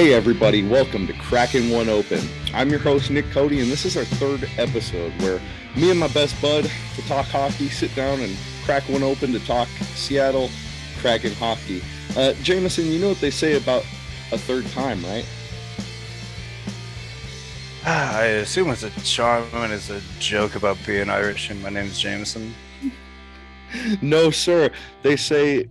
Hey everybody, welcome to Kraken One Open. I'm your host Nick Cody, and this is our third episode where me and my best bud to talk hockey sit down and crack one open to talk Seattle Kraken hockey. Jameson, you know what they say about a third time, right? I assume it's a charm and it's a joke about being Irish, and my name is Jameson. No, sir. They say,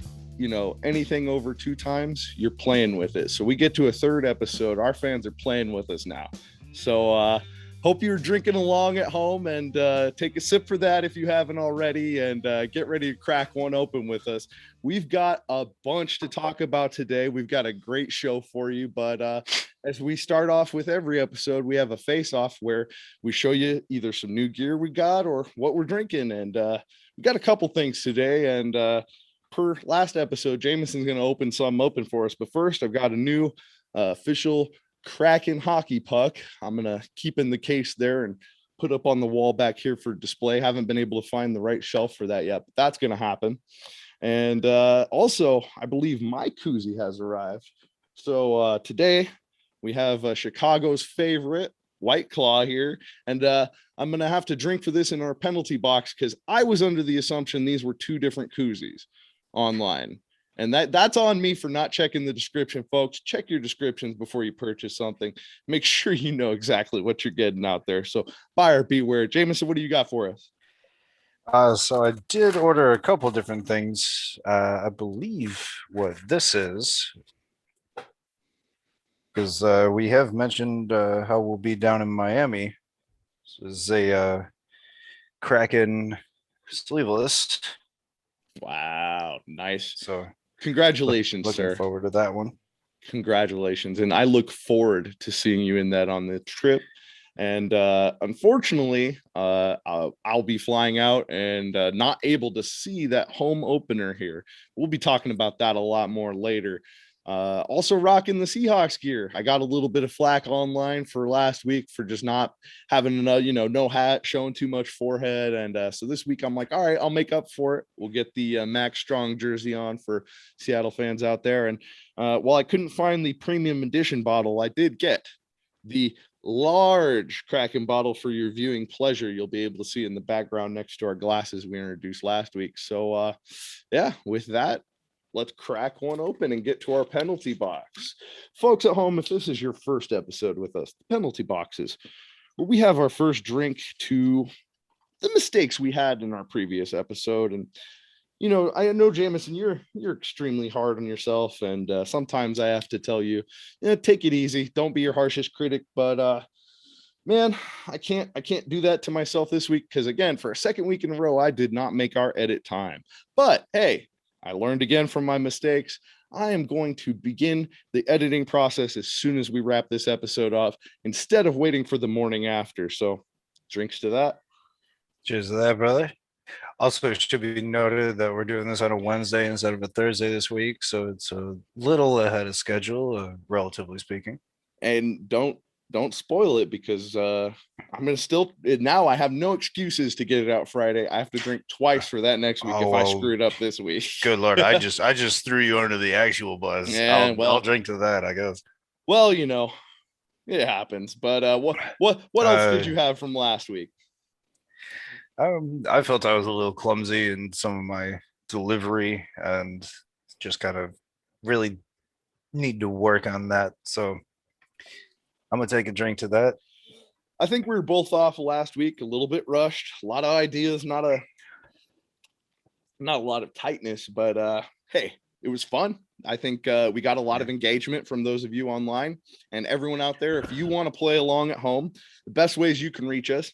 anything over two times, you're playing with it. So we get to a third episode. Our fans are playing with us now. So hope you're drinking along at home and take a sip for that if you haven't already, and get ready to crack one open with us. We've got a bunch to talk about today. We've got a great show for you, but as we start off with every episode, we have a face-off where we show you either some new gear we got or what we're drinking, and we got a couple things today, and per last episode, Jameson's going to open some open for us. But first, I've got a new official Kraken hockey puck. I'm going to keep in the case there and put up on the wall back here for display. Haven't been able to find the right shelf for that yet, but that's going to happen. And also, I believe my koozie has arrived. So today we have Chicago's favorite White Claw here, and I'm gonna have to drink for this in our penalty box because I was under the assumption these were two different koozies online, and that's on me for not checking the description. Folks, check your descriptions before you purchase something. Make sure you know exactly what you're getting out there. So buyer beware. Jameson, what do you got for us? So I did order a couple different things. I believe what this is, because we have mentioned how we'll be down in Miami. This is a Kraken sleeveless. Wow, nice. So Congratulations, looking sir. forward to that one. Congratulations. And I look forward to seeing you in that on the trip. And unfortunately, I'll be flying out and not able to see that home opener here. We'll be talking about that a lot more later. Also rocking the Seahawks gear. I got a little bit of flack online for last week for just not having no hat, showing too much forehead. And so this week I'm like, all right, I'll make up for it. We'll get the Max Strong jersey on for Seattle fans out there. And while I couldn't find the premium edition bottle, I did get the large Kraken bottle for your viewing pleasure. You'll be able to see in the background next to our glasses we introduced last week. So yeah, with that, let's crack one open and get to our penalty box. Folks at home, if this is your first episode with us, the penalty boxes, where we have our first drink to the mistakes we had in our previous episode. And I know, Jameson, you're extremely hard on yourself, and sometimes I have to tell you, take it easy. Don't be your harshest critic. But man, I can't do that to myself this week because, again, for a second week in a row, I did not make our edit time. But hey, I learned again from my mistakes. I am going to begin the editing process as soon as we wrap this episode off, instead of waiting for the morning after. So, drinks to that. Cheers to that, brother. Also, it should be noted that we're doing this on a Wednesday instead of a Thursday this week, so it's a little ahead of schedule, relatively speaking. And don't spoil it because I'm gonna still now. I have no excuses to get it out Friday. I have to drink twice for that next week if I screw it up this week. Good Lord, I just threw you under the actual bus. Yeah, I'll drink to that, I guess. Well, it happens. But what else did you have from last week? I felt I was a little clumsy in some of my delivery and just kind of really need to work on that. So I'm gonna take a drink to that. I think we were both off last week, a little bit rushed, a lot of ideas, not a lot of tightness, but hey, it was fun. I think we got a lot of engagement from those of you online and everyone out there. If you want to play along at home, the best ways you can reach us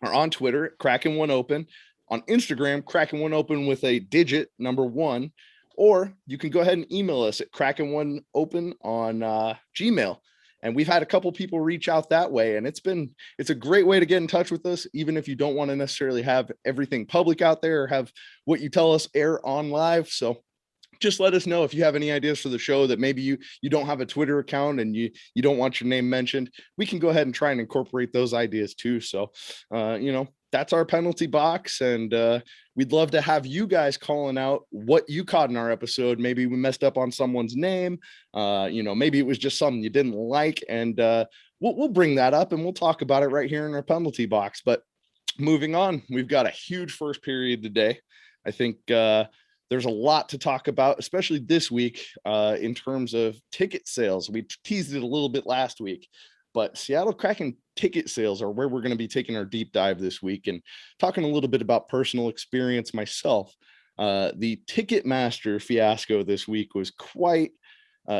are on Twitter, Kraken One Open, on Instagram, Kraken One Open with a digit number 1, or you can go ahead and email us at Kraken One Open on Gmail. And we've had a couple people reach out that way, and it's a great way to get in touch with us, even if you don't want to necessarily have everything public out there or have what you tell us air on live. So just let us know if you have any ideas for the show that maybe you don't have a Twitter account and you don't want your name mentioned. We can go ahead and try and incorporate those ideas too. So, that's our penalty box. And we'd love to have you guys calling out what you caught in our episode. Maybe we messed up on someone's name. Maybe it was just something you didn't like. And we'll bring that up and we'll talk about it right here in our penalty box. But moving on, we've got a huge first period today. I think there's a lot to talk about, especially this week in terms of ticket sales. We teased it a little bit last week, but Seattle Kraken ticket sales are where we're going to be taking our deep dive this week and talking a little bit about personal experience myself. The Ticketmaster fiasco this week was quite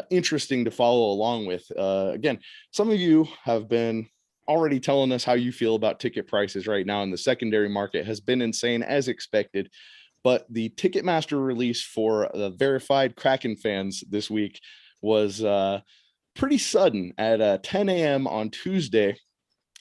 interesting to follow along with. Again, some of you have been already telling us how you feel about ticket prices right now, and the secondary market has been insane as expected. But the Ticketmaster release for the verified Kraken fans this week was pretty sudden. At 10 a.m. on Tuesday,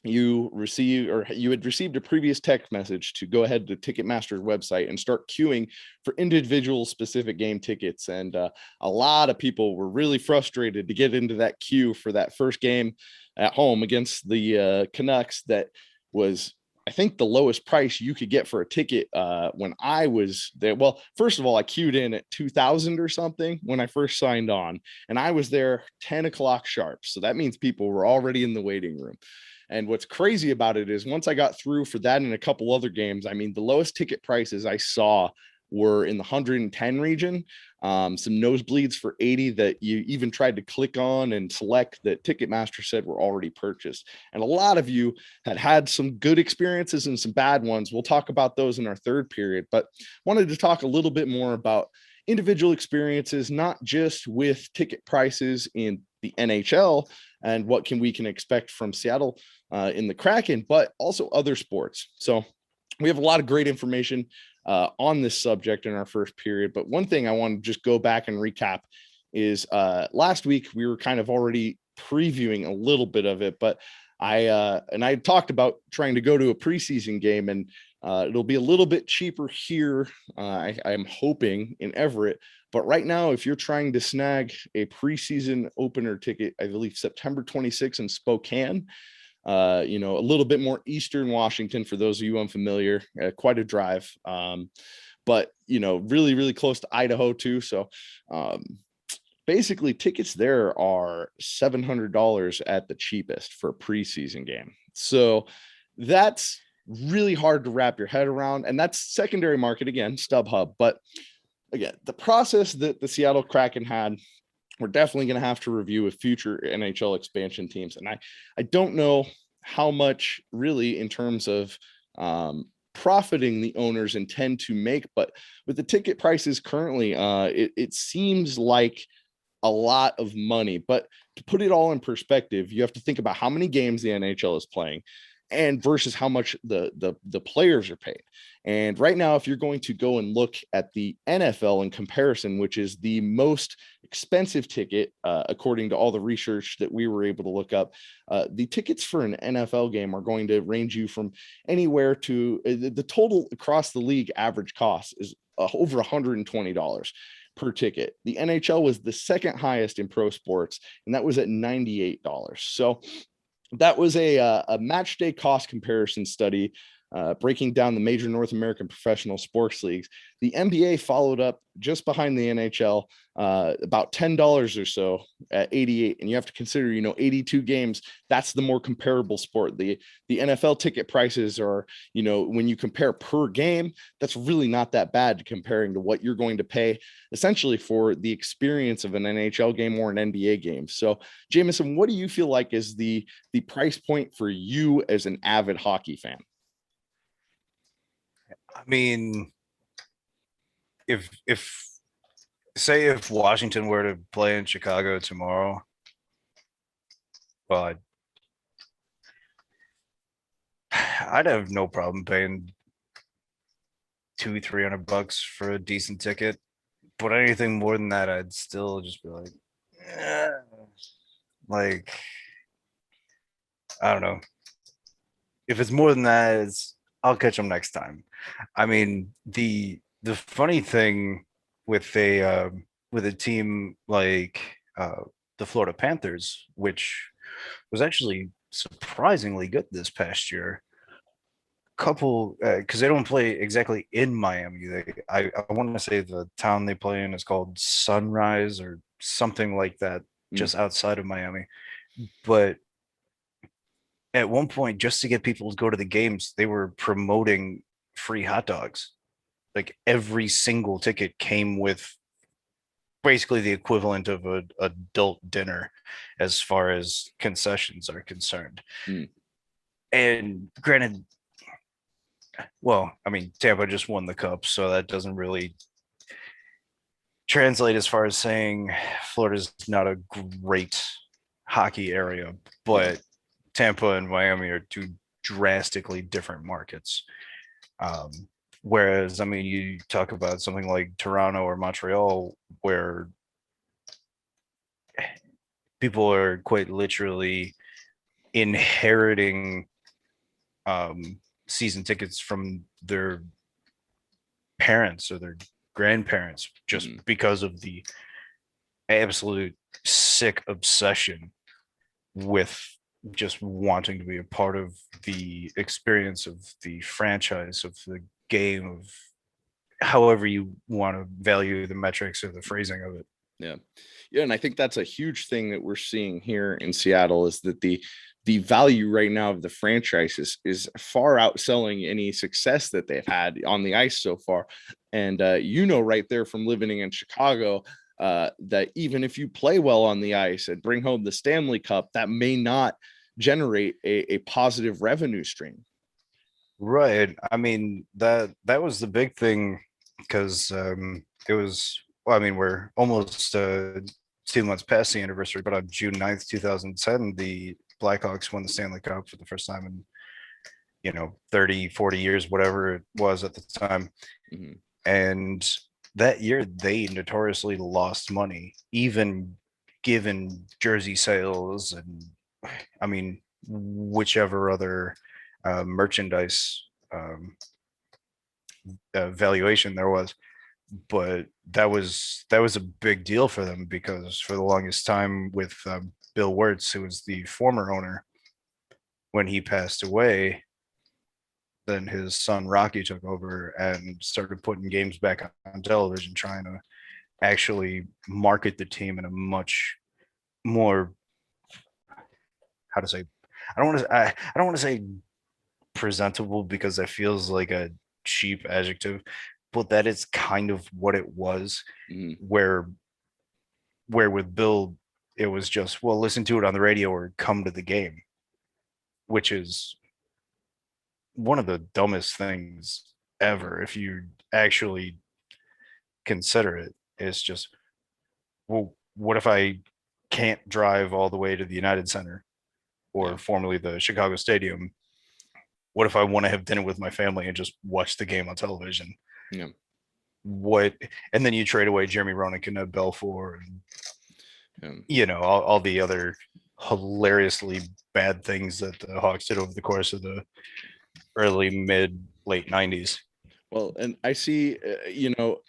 you had received a previous text message to go ahead to Ticketmaster's website and start queuing for individual specific game tickets. And a lot of people were really frustrated to get into that queue for that first game at home against the Canucks. That was, I think, the lowest price you could get for a ticket when I was there. Well, first of all, I queued in at 2,000 or something when I first signed on, and I was there 10 o'clock sharp. So that means people were already in the waiting room. And what's crazy about it is once I got through for that and a couple other games, I mean, the lowest ticket prices I saw were in the 110 region, some nosebleeds for 80 that you even tried to click on and select that Ticketmaster said were already purchased. And a lot of you had some good experiences and some bad ones. We'll talk about those in our third period, but wanted to talk a little bit more about individual experiences, not just with ticket prices in the NHL and what we can expect from Seattle in the Kraken, but also other sports. So we have a lot of great information on this subject in our first period. But one thing I want to just go back and recap is last week we were kind of already previewing a little bit of it, but I talked about trying to go to a preseason game, and it'll be a little bit cheaper here. I'm hoping in Everett, but right now, if you're trying to snag a preseason opener ticket, I believe September 26th in Spokane, a little bit more Eastern Washington for those of you unfamiliar, quite a drive, but really, really close to Idaho too. So basically tickets there are $700 at the cheapest for a preseason game. So that's really hard to wrap your head around. And that's secondary market, again, StubHub. But again, the process that the Seattle Kraken had, we're definitely going to have to review with future NHL expansion teams. And I don't know how much really in terms of profiting the owners intend to make, but with the ticket prices currently, it seems like a lot of money. But to put it all in perspective, you have to think about how many games the NHL is playing and versus how much the players are paid. And right now, if you're going to go and look at the NFL in comparison, which is the most expensive ticket, according to all the research that we were able to look up, the tickets for an NFL game are going to range you from anywhere to the total across the league average cost is over $120 per ticket. The NHL was the second highest in pro sports, and that was at $98. So that was a match day cost comparison study breaking down the major North American professional sports leagues. The NBA followed up just behind the NHL, about $10 or so at 88. And you have to consider, 82 games, that's the more comparable sport. The NFL ticket prices are, when you compare per game, that's really not that bad comparing to what you're going to pay essentially for the experience of an NHL game or an NBA game. So Jameson, what do you feel like is the price point for you as an avid hockey fan? I mean, if say if Washington were to play in Chicago tomorrow, well, I'd have no problem paying $200-300 for a decent ticket. But anything more than that, I'd still just be like, eh. Like, I don't know. If it's more than that, I'll catch them next time. I mean, the funny thing with a team like the Florida Panthers, which was actually surprisingly good this past year, couple because they don't play exactly in Miami. I want to say the town they play in is called Sunrise or something like that, Mm, just outside of Miami. But at one point, just to get people to go to the games, they were promoting free hot dogs. Like every single ticket came with basically the equivalent of an adult dinner as far as concessions are concerned. mm, And granted, well, I mean, Tampa just won the cup, so that doesn't really translate as far as saying Florida's not a great hockey area, yeah. but Tampa and Miami are two drastically different markets. Um, Whereas, I mean, you talk about something like Toronto or Montreal, where people are quite literally inheriting season tickets from their parents or their grandparents just Mm. because of the absolute sick obsession with just wanting to be a part of the experience of the franchise of the game of however you want to value the metrics or the phrasing of it. Yeah. Yeah. And I think that's a huge thing that we're seeing here in Seattle is that the value right now of the franchise is far outselling any success that they've had on the ice so far. And right there from living in Chicago, that even if you play well on the ice and bring home the Stanley Cup, that may not generate a positive revenue stream. Right. I mean that was the big thing because it was well, I mean we're almost 2 months past the anniversary, but on June 9th, 2010, the Blackhawks won the Stanley Cup for the first time in 30, 40 years, whatever it was at the time. Mhm. And that year they notoriously lost money, even given jersey sales and I mean whichever other merchandise valuation there was. But that was a big deal for them because for the longest time with Bill Wirtz, who was the former owner, when he passed away, then his son Rocky took over and started putting games back on television, trying to actually market the team in a much more how to say I don't want to say presentable because that feels like a cheap adjective, but that is kind of what it was. Mhm. Where with Bill, it was just well, listen to it on the radio or come to the game, which is one of the dumbest things ever if you actually consider it. It's just well, what if I can't drive all the way to the United Center Yeah. or formerly the Chicago Stadium? What if I want to have dinner with my family and just watch the game on television? Yeah. What and then you trade away Jeremy Roenick and Belfour and Yeah. all the other hilariously bad things that the Hawks did over the course of the early mid late 90s. Well, and I see,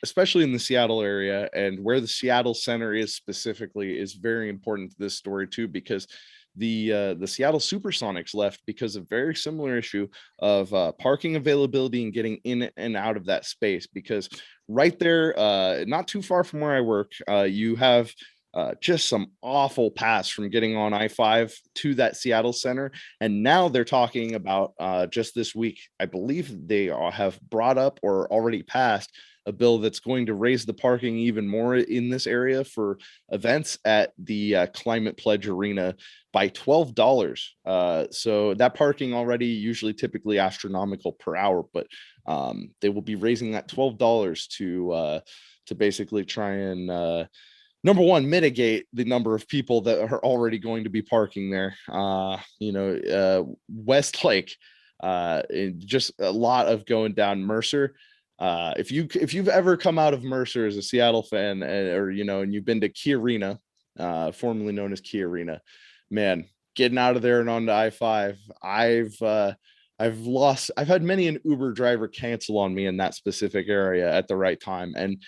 especially in the Seattle area and where the Seattle Center is specifically is very important to this story too, because the Seattle Supersonics left because of very similar issue of parking availability and getting in and out of that space. Because right there, not too far from where I work, you have just some awful paths from getting on I-5 to that Seattle Center. And now they're talking about just this week, I believe they have brought up or already passed a bill that's going to raise the parking even more in this area for events at the Climate Pledge Arena by $12. So that parking already usually typically astronomical per hour, but they will be raising that $12 to basically try and number one, mitigate the number of people that are already going to be parking there. Westlake, just a lot of going down Mercer. If you've ever come out of Mercer as a Seattle fan, and you've been to Key Arena, formerly known as Key Arena, man, getting out of there and onto I-5, I've had many an Uber driver cancel on me in that specific area at the right time, and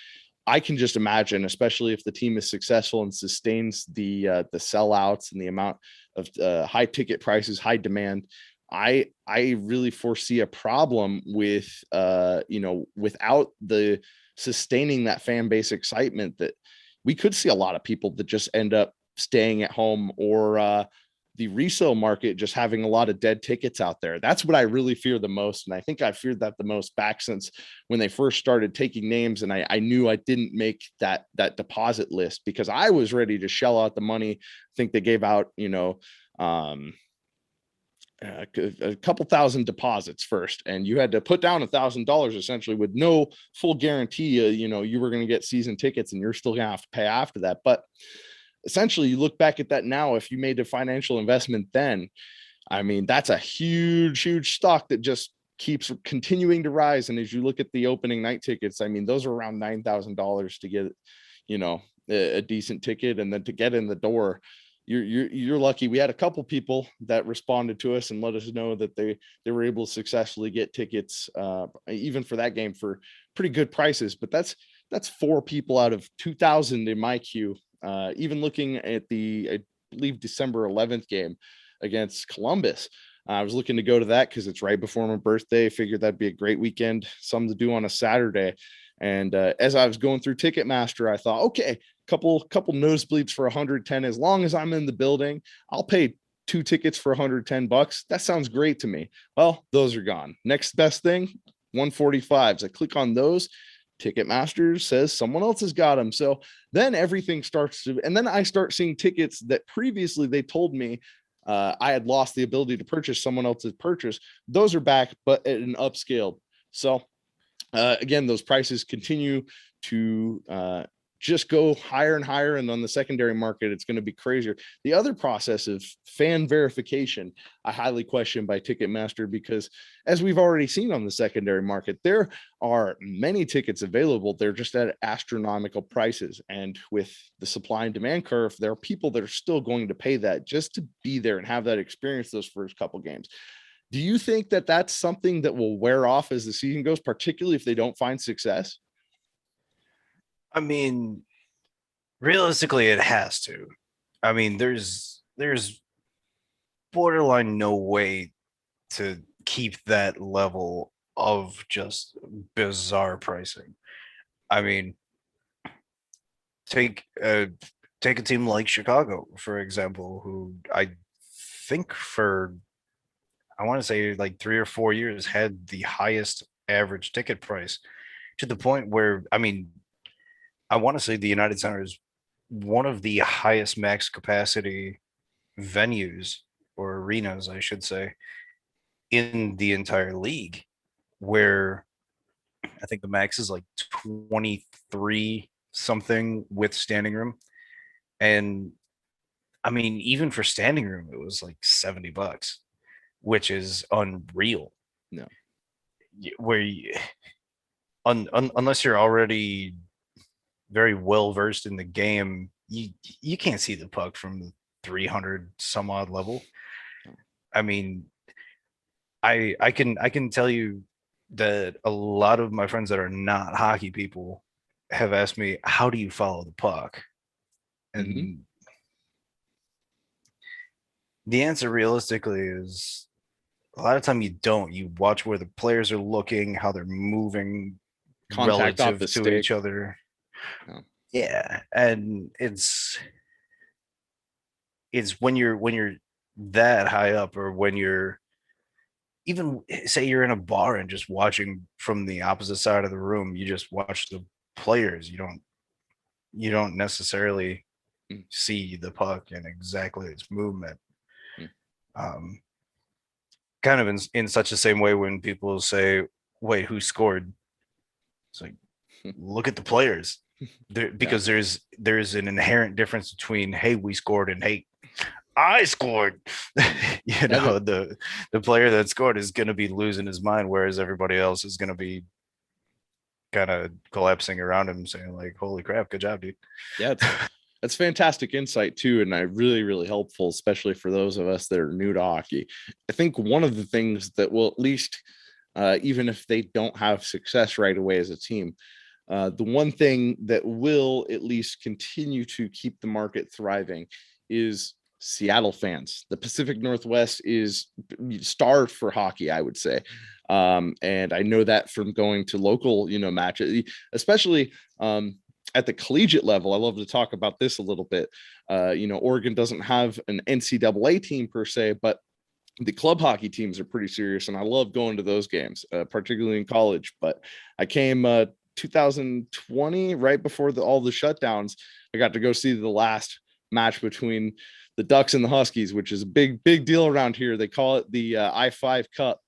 I can just imagine, especially if the team is successful and sustains the sellouts and the amount of high ticket prices, high demand. I really foresee a problem with without the sustaining that fan base excitement, that we could see a lot of people that just end up staying at home, or the resale market just having a lot of dead tickets out there. That's what I really fear the most. And I think I feared that the most back since when they first started taking names, and I knew I didn't make that deposit list because I was ready to shell out the money. I think they gave out, a couple thousand deposits first, and you had to put down $1,000 essentially with no full guarantee. You were going to get season tickets, and you're still going to have to pay after that. But essentially, you look back at that now, if you made a financial investment then, I mean, that's a huge stock that just keeps continuing to rise. And as you look at the opening night tickets, I mean, those are around $9,000 to get, a decent ticket. And then to get in the door, you're lucky. We had a couple people that responded to us and let us know that they were able to successfully get tickets, even for that game, for pretty good prices. But that's 4 people out of 2,000 in my queue. Even looking at the, I believe, December 11th game against Columbus, I was looking to go to that because it's right before my birthday. Figured that'd be a great weekend, something to do on a Saturday. And as I was going through Ticketmaster, I thought, okay, couple nosebleeds for 110. As long as I'm in the building, I'll pay 2 tickets for $110. That sounds great to me. Well, those are gone. Next best thing, 145s. I click on those. Ticketmaster says someone else has got them. So then everything starts to, and then I start seeing tickets that previously they told me I had lost the ability to purchase, someone else's purchase. Those are back, but at an upscaled. So again, those prices continue to just go higher and higher. And on the secondary market, it's going to be crazier. The other process of fan verification, I highly question by Ticketmaster, because as we've already seen on the secondary market, there are many tickets available. They're just at astronomical prices. And with the supply and demand curve, there are people that are still going to pay that just to be there and have that experience those first couple games. Do you think that that's something that will wear off as the season goes, particularly if they don't find success? I mean, realistically, it has to. I mean, there's borderline no way to keep that level of just bizarre pricing. I mean, take take a team like Chicago, for example, who I think for I want to say like 3 or 4 years had the highest average ticket price, to the point where, I mean, I want to say the United Center is one of the highest max capacity venues, or arenas, I should say, in the entire league, where I think the max is like 23 something with standing room. And I mean, even for standing room, it was like $70, which is unreal. No. Where unless you're already very well versed in the game, you can't see the puck from the 300 some odd level. I mean, I can tell you that a lot of my friends that are not hockey people have asked me, how do you follow the puck? And Mm-hmm. the answer realistically is a lot of time you don't. You watch where the players are looking, how they're moving Contact off relative the to each stick. other. No. Yeah, and it's when you're that high up, or when you're even, say you're in a bar and just watching from the opposite side of the room, you just watch the players. You don't necessarily see the puck and exactly its movement. Mm-hmm. Um, Kind of in such the same way when people say, "Wait, who scored?" It's like, look at the players, there, Yeah. because there's an inherent difference between, "Hey, we scored," and, "Hey, I scored." That is, The player that scored is going to be losing his mind, whereas everybody else is going to be kind of collapsing around him, saying like, "Holy crap, good job, dude." yeah, that's fantastic insight too, and I really helpful, especially for those of us that are new to hockey. I think one of the things that will at least, even if they don't have success right away as a team, the one thing that will at least continue to keep the market thriving is Seattle fans. The Pacific Northwest is starved for hockey, I would say. And I know that from going to local, matches, especially at the collegiate level. I love to talk about this a little bit. Oregon doesn't have an NCAA team per se, but the club hockey teams are pretty serious, and I love going to those games, particularly in college. But I came 2020, right before all the shutdowns. I got to go see the last match between the Ducks and the Huskies, which is a big deal around here. They call it the I-5 Cup,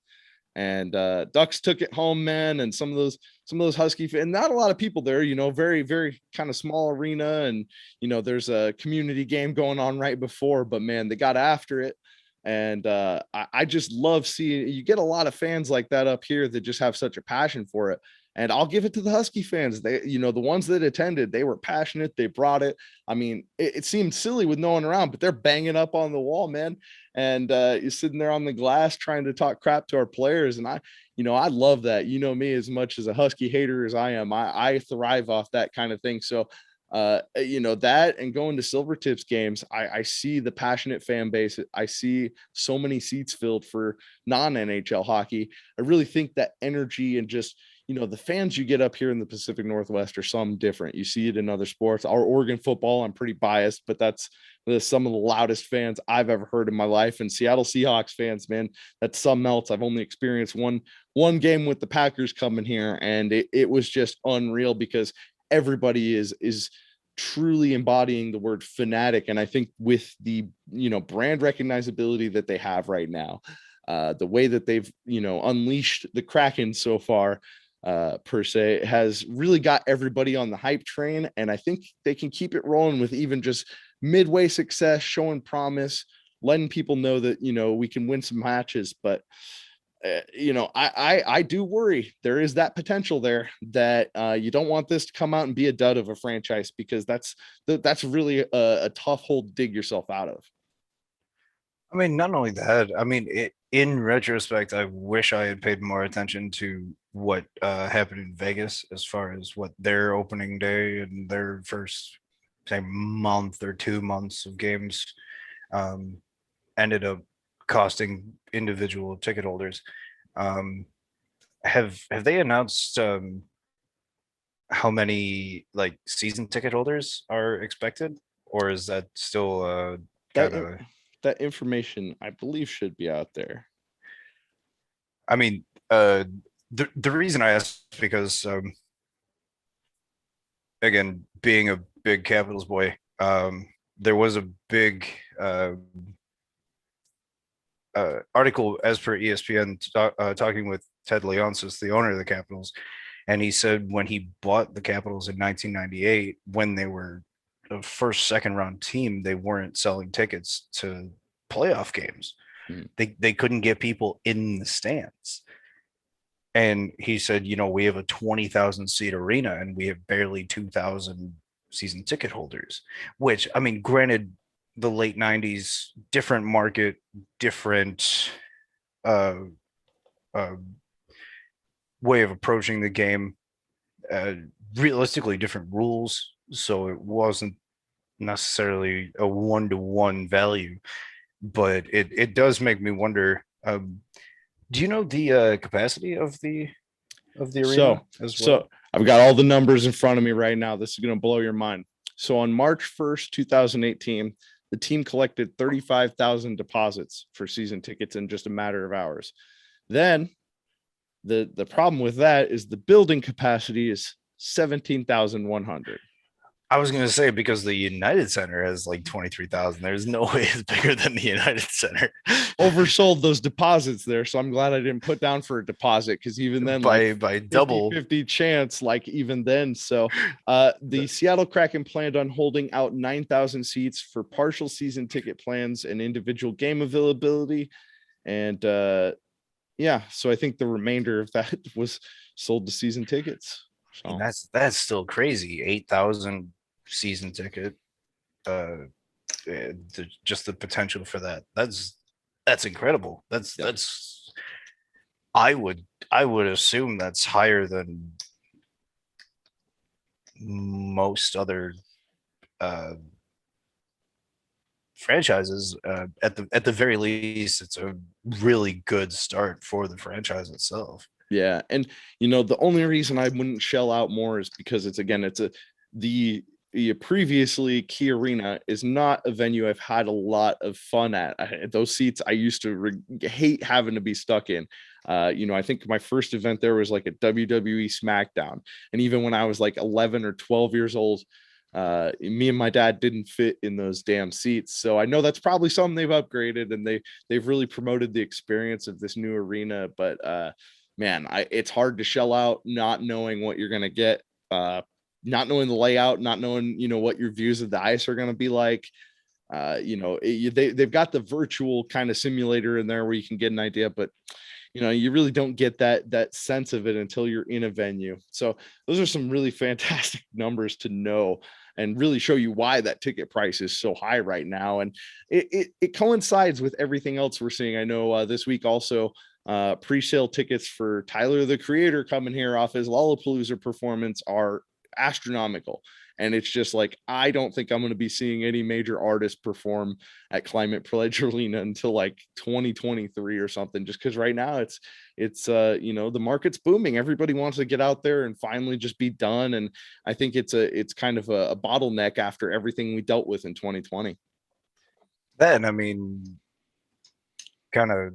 and Ducks took it home, man. And some of those Husky fans, and not a lot of people there, very, very kind of small arena, and there's a community game going on right before, but man, they got after it. And I just love seeing, you get a lot of fans like that up here that just have such a passion for it. And I'll give it to the Husky fans. They, the ones that attended, they were passionate. They brought it. I mean, it seemed silly with no one around, but they're banging up on the wall, man. And you're sitting there on the glass trying to talk crap to our players. And I love that. Me as much as a Husky hater as I am. I thrive off that kind of thing. So that, and going to Silvertips games, I see the passionate fan base. I see so many seats filled for non-NHL hockey. I really think that energy and just, the fans you get up here in the Pacific Northwest are some different. You see it in other sports. Our Oregon football, I'm pretty biased, but that's some of the loudest fans I've ever heard in my life. And Seattle Seahawks fans, man, that's something else. I've only experienced one game with the Packers coming here, and it was just unreal because everybody is truly embodying the word fanatic. And I think with the brand recognizability that they have right now, the way that they've unleashed the Kraken so far, per se, has really got everybody on the hype train. And I think they can keep it rolling with even just midway success, showing promise, letting people know that we can win some matches. But I do worry there is that potential there that you don't want this to come out and be a dud of a franchise, because that's really a tough hole to dig yourself out of. I mean, not only that, I mean, in retrospect, I wish I had paid more attention to what happened in Vegas as far as what their opening day and their first, say, month or 2 months of games um, ended up costing individual ticket holders. Um, have they announced how many like season ticket holders are expected, or is that still That kind of? that information, I believe, should be out there. I mean, the reason I asked because again, being a big Capitals boy, there was a big article as per ESPN talking with Ted Leonsis, the owner of the Capitals, and he said when he bought the Capitals in 1998, when they were a first, second round team, they weren't selling tickets to playoff games. Mm. They couldn't get people in the stands. And he said, we have a 20,000 seat arena and we have barely 2,000 season ticket holders, which, I mean, granted, the late 90s, different market, different uh, uh, way of approaching the game, realistically different rules. So it wasn't necessarily a one-to-one value, but it does make me wonder. Do you know the capacity of the arena as well? So I've got all the numbers in front of me right now. This is going to blow your mind. So on March 1st, 2018, the team collected 35,000 deposits for season tickets in just a matter of hours. Then the problem with that is the building capacity is 17,100. I was going to say, because the United Center has like 23,000. There's no way it's bigger than the United Center. Oversold those deposits there. So I'm glad I didn't put down for a deposit, because even then, by like double 50 chance, like even then. So the Seattle Kraken planned on holding out 9,000 seats for partial season ticket plans and individual game availability. And yeah, so I think the remainder of that was sold to season tickets. So and that's still crazy. 8,000 season ticket. Just the potential for that. That's incredible. That's I would assume that's higher than most other franchises, at the very least, it's a really good start for the franchise itself. Yeah, and the only reason I wouldn't shell out more is because it's the previously Key Arena is not a venue I've had a lot of fun at. Those seats I used to hate having to be stuck in. I think my first event there was like a WWE SmackDown, and even when I was like 11 or 12 years old, me and my dad didn't fit in those damn seats. So I know that's probably something they've upgraded, and they've really promoted the experience of this new arena. But man, it's hard to shell out not knowing what you're gonna get, not knowing the layout, not knowing what your views of the ice are gonna be like. They've got the virtual kind of simulator in there where you can get an idea, but you really don't get that sense of it until you're in a venue. So those are some really fantastic numbers to know and really show you why that ticket price is so high right now. And it coincides with everything else we're seeing. I know this week also pre-sale tickets for Tyler the Creator coming here off his Lollapalooza performance are astronomical. And it's just like, I don't think I'm going to be seeing any major artists perform at Climate Pledge Arena until like 2023 or something, just because right now it's the market's booming. Everybody wants to get out there and finally just be done. And I think it's kind of a bottleneck after everything we dealt with in 2020. Then, I mean, kind of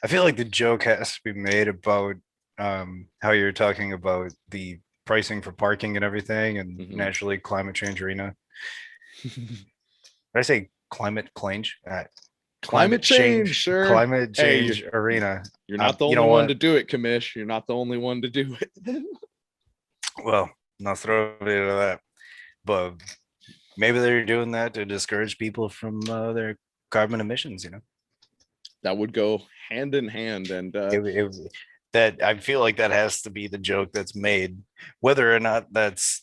I feel like the joke has to be made about how you're talking about the pricing for parking and everything, and naturally climate change arena. Did I say climate change? Climate change, sure. Climate change arena. You're not the only one to do it, Commish. You're not the only one to do it. Well, not throw it to that, but maybe they're doing that to discourage people from their carbon emissions. That would go hand in hand, and that I feel like that has to be the joke that's made, whether or not that's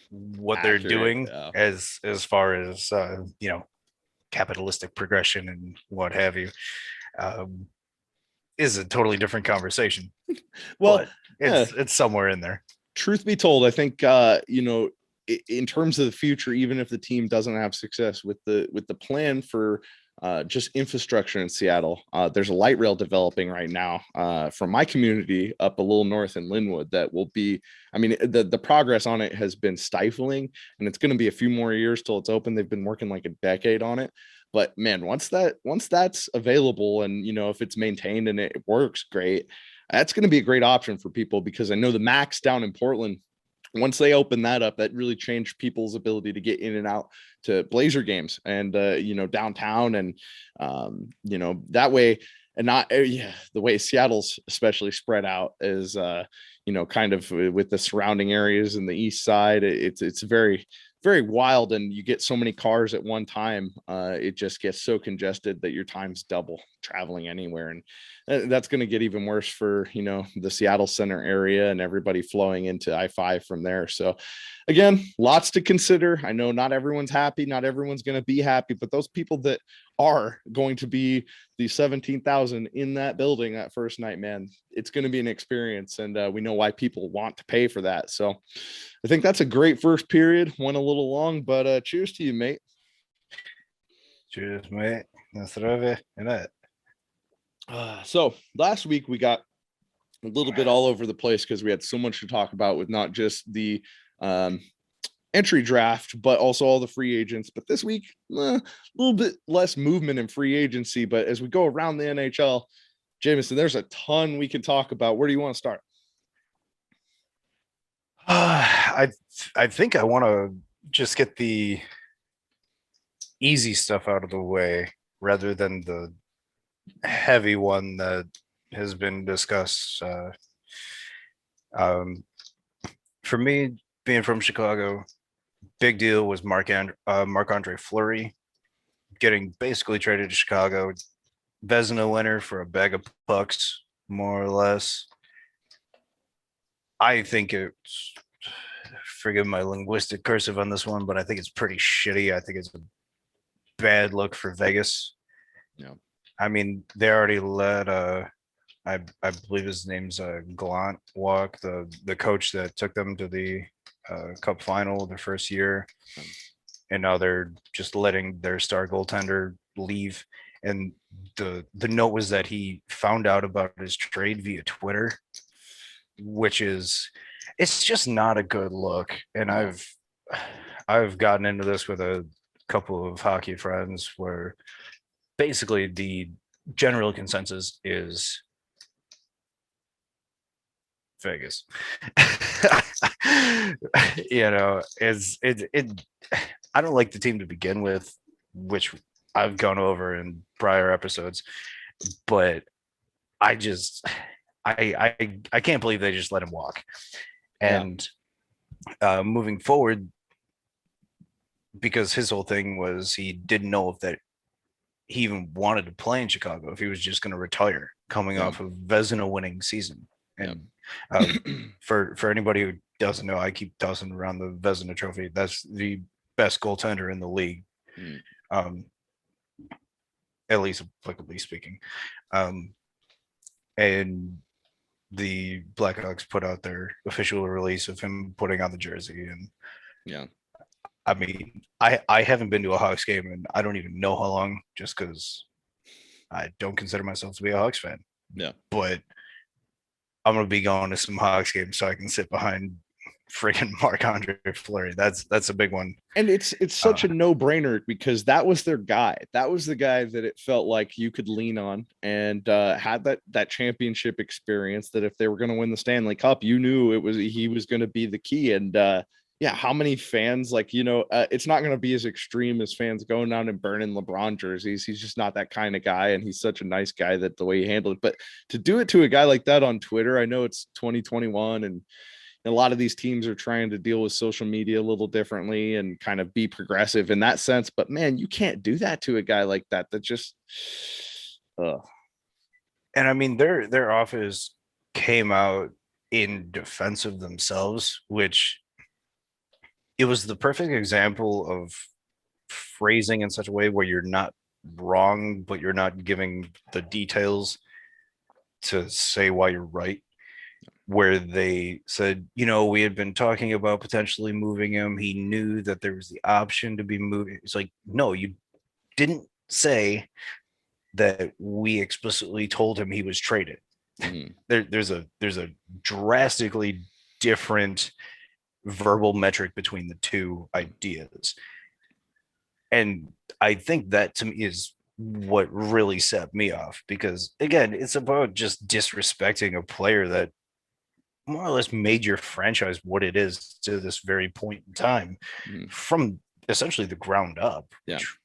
what they're doing, yeah. as far as capitalistic progression and what have you, is a totally different conversation. Well, it's somewhere in there. Truth be told, I think in terms of the future, even if the team doesn't have success with the plan for just infrastructure in Seattle, there's a light rail developing right now from my community up a little north in Linwood that will be, I mean, the progress on it has been stifling, and it's going to be a few more years till it's open. They've been working like a decade on it. But man, once that's available, and if it's maintained and it works great, that's going to be a great option for people, because I know the Max down in Portland, once they open that up, that really changed people's ability to get in and out to Blazer games and downtown, and that way, and not the way Seattle's especially spread out is kind of with the surrounding areas in the east side. It's very, very wild, and you get so many cars at one time. It just gets so congested that your time's double traveling anywhere, and that's going to get even worse for the Seattle center area and everybody flowing into I-5 from there. So again, lots to consider. I know not everyone's happy, not everyone's going to be happy, but those people that are going to be the 17,000 in that building that first night, man, it's going to be an experience, and we know why people want to pay for that. So I think that's a great first period. Went a little long, but cheers to you, mate. Cheers, mate. So last week we got a little bit all over the place because we had so much to talk about with not just the entry draft, but also all the free agents. But this week, a little bit less movement in free agency. But as we go around the NHL, Jameson, there's a ton we can talk about. Where do you want to start? I think I want to just get the easy stuff out of the way rather than the heavy one that has been discussed. For me, being from Chicago, big deal was Marc-Andre Fleury getting basically traded to Chicago, Vezina winner for a bag of pucks, more or less. I think it's, forgive my linguistic cursive on this one, but I think it's pretty shitty. I think it's a bad look for Vegas. Yeah. I mean, they already let I believe his name's Gallant walk, the coach that took them to the Cup final the first year. and now they're just letting their star goaltender leave. And the note was that he found out about his trade via Twitter, which is, it's just not a good look. And No. I've gotten into this with a couple of hockey friends where basically the general consensus is Vegas. You know, is it I don't like the team to begin with, which I've gone over in prior episodes, but I just I can't believe they just let him walk. Yeah. And moving forward, because his whole thing was he didn't know if that he even wanted to play in Chicago, if he was just going to retire coming Yeah. off of Vezina winning season. Yeah. And for anybody who doesn't know, I keep tossing around the Vezina trophy. That's the best goaltender in the league, Mm. um, at least applicably speaking. And the Blackhawks put out their official release of him putting on the jersey. And Yeah. I mean, I haven't been to a Hawks game and I don't even know how long, just because I don't consider myself to be a Hawks fan. Yeah. But I'm gonna be going to some Hawks games so I can sit behind freaking Marc-Andre Fleury. That's a big one. And it's such a no-brainer because that was their guy. That was the guy that it felt like you could lean on and had that championship experience that if they were going to win the Stanley Cup, you knew he was going to be the key. And yeah, how many fans it's not going to be as extreme as fans going down and burning LeBron jerseys. He's just not that kind of guy, and he's such a nice guy that the way he handled it. But to do it to a guy like that on Twitter, I know it's 2021 and a lot of these teams are trying to deal with social media a little differently and kind of be progressive in that sense. But man, you can't do that to a guy like that. That just, And I mean, their office came out in defense of themselves, which it was the perfect example of phrasing in such a way where you're not wrong, but you're not giving the details to say why you're right. Where they said, we had been talking about potentially moving him. He knew that there was the option to be moved. It's like, no, you didn't say that we explicitly told him he was traded. mm, There's a drastically different verbal metric between the two ideas. And I think that to me is what really set me off, because again, it's about just disrespecting a player that more or less made your franchise what it is to this very point in time, from essentially the ground up, yeah, which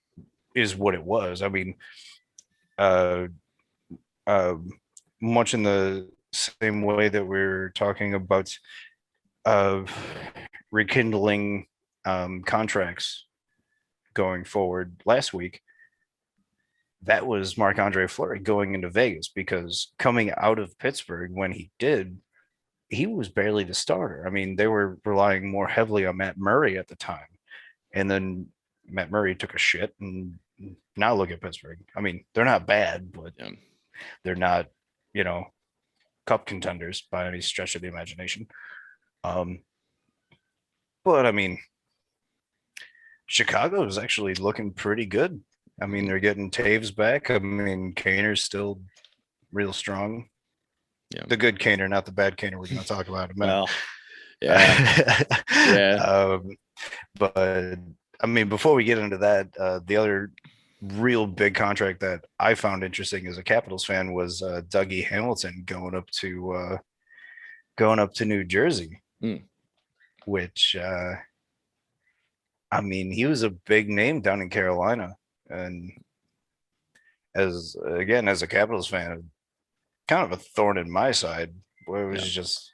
is what it was. I mean, uh, uh, much in the same way that we're talking about uh, rekindling contracts going forward last week, that was Marc-Andre Fleury going into Vegas, because coming out of Pittsburgh when he did, he was barely the starter. I mean, they were relying more heavily on Matt Murray at the time. And then Matt Murray took a shit, and now look at Pittsburgh. I mean, they're not bad, but yeah, they're not, cup contenders by any stretch of the imagination. But I mean, Chicago is actually looking pretty good. I mean, they're getting Taves back. I mean, Kaner's still real strong. yeah. The good Kaner, not the bad Kaner we're going to talk about in a minute. Well, yeah, yeah, But I mean, before we get into that, the other real big contract that I found interesting as a Capitals fan was Dougie Hamilton going up to New Jersey, mm, which I mean, he was a big name down in Carolina, and as a Capitals fan, kind of a thorn in my side, where it was just,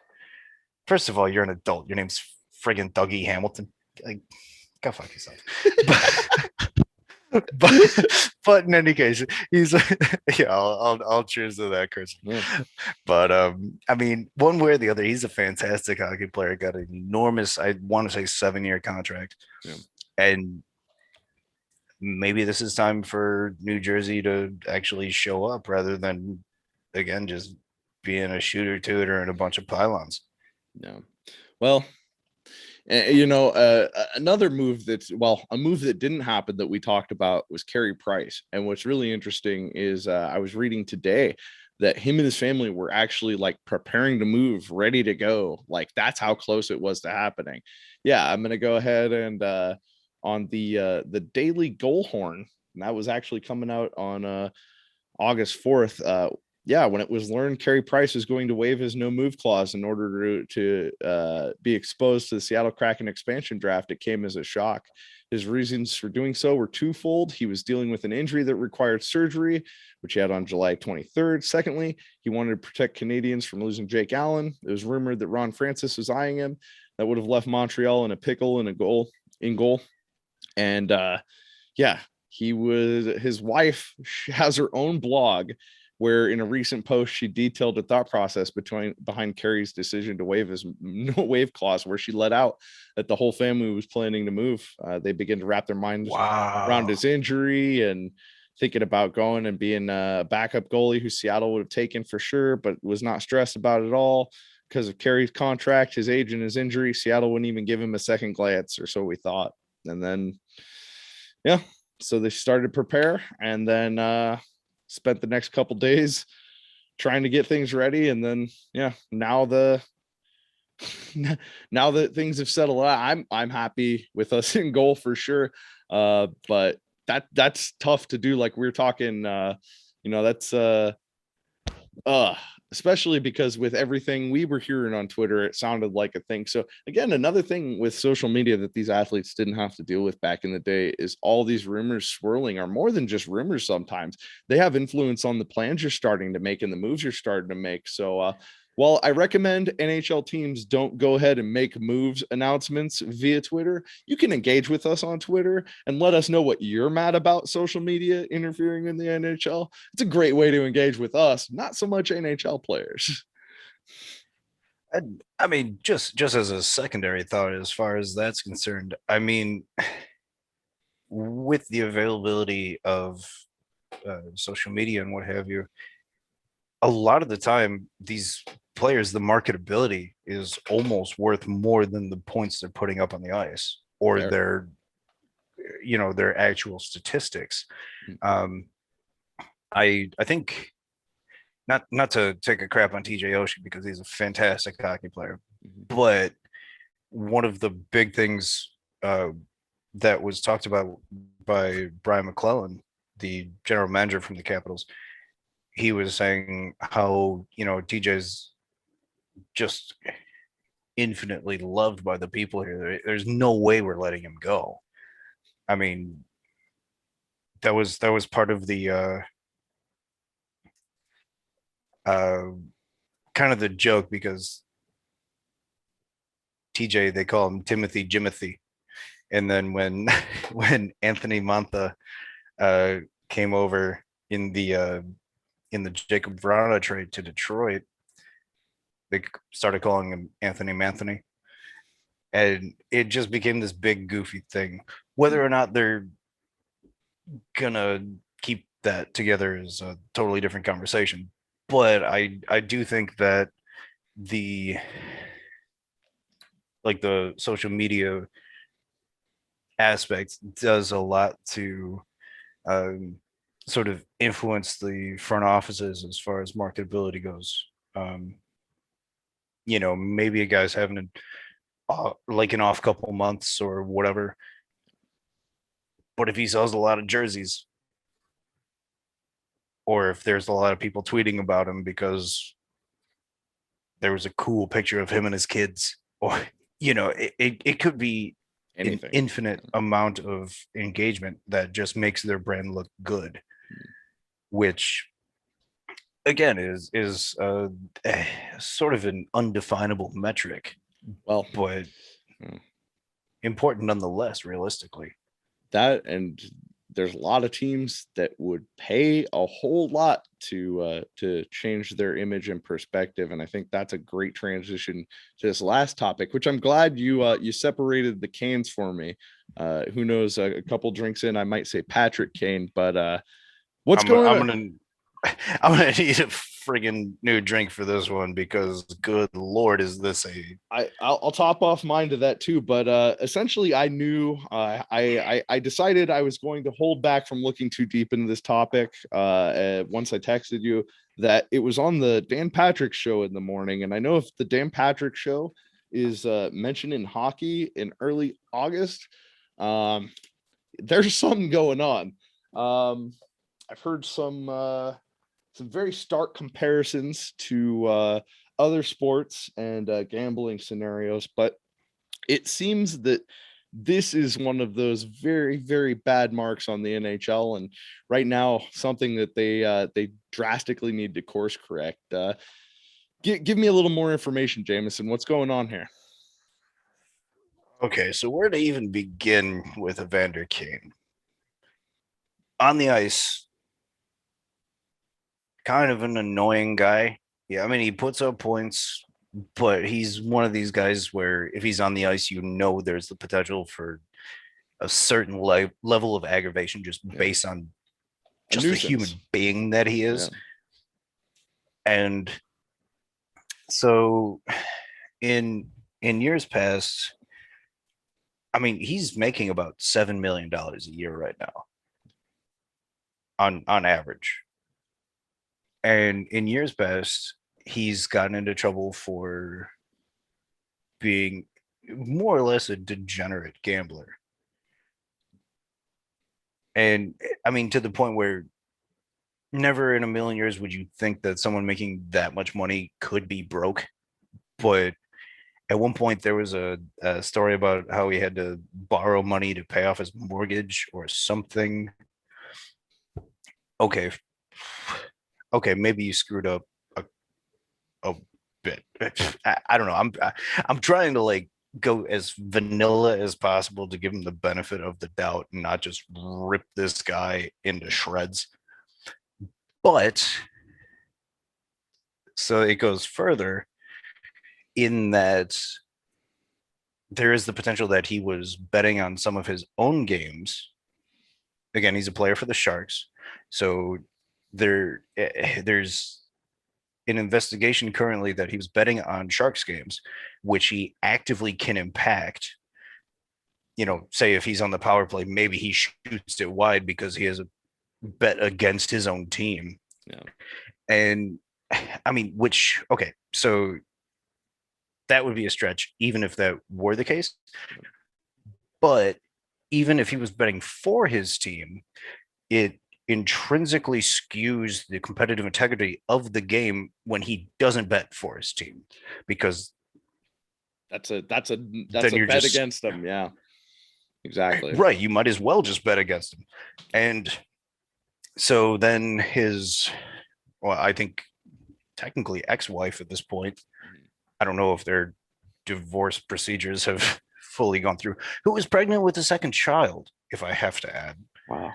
first of all, you're an adult. Your name's friggin' Dougie Hamilton. Like, go fuck yourself. but in any case, he's yeah. I'll cheers to that, Chris. yeah, But I mean, one way or the other, he's a fantastic hockey player. Got an enormous, I want to say, 7-year contract, yeah. and maybe this is time for New Jersey to actually show up rather than, again, just being a shooter tutor and a bunch of pylons. Yeah. Well, Another move that's, well, a move that didn't happen that we talked about was Carey Price. And what's really interesting is I was reading today that him and his family were actually like preparing to move, ready to go. Like that's how close it was to happening. Yeah, I'm gonna go ahead and on the Daily Goal Horn, and that was actually coming out on August 4th. Yeah, when it was learned Carey Price was going to waive his no move clause in order to be exposed to the Seattle Kraken expansion draft, it came as a shock. His reasons for doing so were twofold. He was dealing with an injury that required surgery, which he had on July 23rd. Secondly, he wanted to protect Canadians from losing Jake Allen. It was rumored that Ron Francis was eyeing him. That would have left Montreal in a pickle and a goal in goal. And yeah, his wife has her own blog where in a recent post she detailed the thought process behind Carey's decision to waive his no waive clause, where she let out that the whole family was planning to move. They began to wrap their minds around Wow. his injury and thinking about going and being a backup goalie who Seattle would have taken for sure, but was not stressed about it at all because of Carey's contract, his age, and his injury. Seattle wouldn't even give him a second glance, or so we thought. And then, yeah, so they started to prepare, and then spent the next couple days trying to get things ready. And then, yeah, now now that things have settled out, I'm happy with us in goal for sure. But that's tough to do. Like we were talking, that's uh especially because with everything we were hearing on Twitter, it sounded like a thing. So again, another thing with social media that these athletes didn't have to deal with back in the day is all these rumors swirling are more than just rumors. Sometimes they have influence on the plans you're starting to make and the moves you're starting to make. So while I recommend NHL teams don't go ahead and make moves announcements via Twitter, you can engage with us on Twitter and let us know what you're mad about social media interfering in the NHL. It's a great way to engage with us, not so much NHL players. I, I mean, just as a secondary thought, as far as that's concerned, I mean, with the availability of social media and what have you, a lot of the time, these players, the marketability is almost worth more than the points they're putting up on the ice or Fair. their actual statistics. Um, I think not to take a crap on TJ Oshie because he's a fantastic hockey player, but one of the big things that was talked about by Brian McClellan, the general manager from the Capitals, he was saying how TJ's just infinitely loved by the people here. There's no way we're letting him go. I mean, that was part of the uh, kind of the joke because TJ, they call him Timothy Jimothy, and then when when Anthony Mantha came over in the Jacob Vrana trade to Detroit, they started calling him Anthony Manthony, and it just became this big goofy thing. Whether or not they're gonna keep that together is a totally different conversation. But I do think that the the social media aspect does a lot to um, sort of influence the front offices as far as marketability goes. Maybe a guy's having like an off couple months or whatever, but if he sells a lot of jerseys, or if there's a lot of people tweeting about him because there was a cool picture of him and his kids, or it could be an Anything. infinite amount of engagement that just makes their brand look good, which again is sort of an undefinable metric, Well, but important nonetheless, realistically. that, and there's a lot of teams that would pay a whole lot to change their image and perspective, and I think that's a great transition to this last topic, which I'm glad you separated the cans for me. Who knows, a couple drinks in I might say Patrick Kane, but what's I'm going I'm on? gonna I'm gonna need a friggin' new drink for this one because good Lord, is this a I'll top off mine to that too, but essentially I knew I decided I was going to hold back from looking too deep into this topic once I texted you that it was on the Dan Patrick show in the morning, and I know if the Dan Patrick show is mentioned in hockey in early August, um, there's something going on. I've heard some very stark comparisons to other sports and gambling scenarios, but it seems that this is one of those very, very bad marks on the NHL, and right now something that they drastically need to course correct. Give me a little more information, Jameson. What's going on here? okay? So where to even begin with Evander Kane on the ice? Kind of an annoying guy. Yeah, I mean he puts up points, but he's one of these guys where if he's on the ice, you know there's the potential for a certain level of aggravation just Yeah. based on A just the human nuisance. being that he is. Yeah. And so in years past, I mean, he's making about $7 million a year right now on average. And in years past, he's gotten into trouble for being more or less a degenerate gambler. And I mean, to the point where never in a million years would you think that someone making that much money could be broke. But at one point, there was a story about how he had to borrow money to pay off his mortgage or something. Okay. Okay, maybe you screwed up a bit. I don't know. I'm trying to like go as vanilla as possible to give him the benefit of the doubt and not just rip this guy into shreds. But so it goes further in that there is the potential that he was betting on some of his own games. Again, he's a player for the Sharks. So there's an investigation currently that he was betting on Sharks games, which he actively can impact. You know, say if he's on the power play, maybe he shoots it wide because he has a bet against his own team. Yeah. And I mean, which, okay, so that would be a stretch, even if that were the case. But even if he was betting for his team, it intrinsically skews the competitive integrity of the game when he doesn't bet for his team, because That's a bet just against them. Yeah, exactly. Right. You might as well just bet against him. And so then well, I think technically ex-wife at this point, I don't know if their divorce procedures have fully gone through, who was pregnant with a second child, if I have to add. Wow.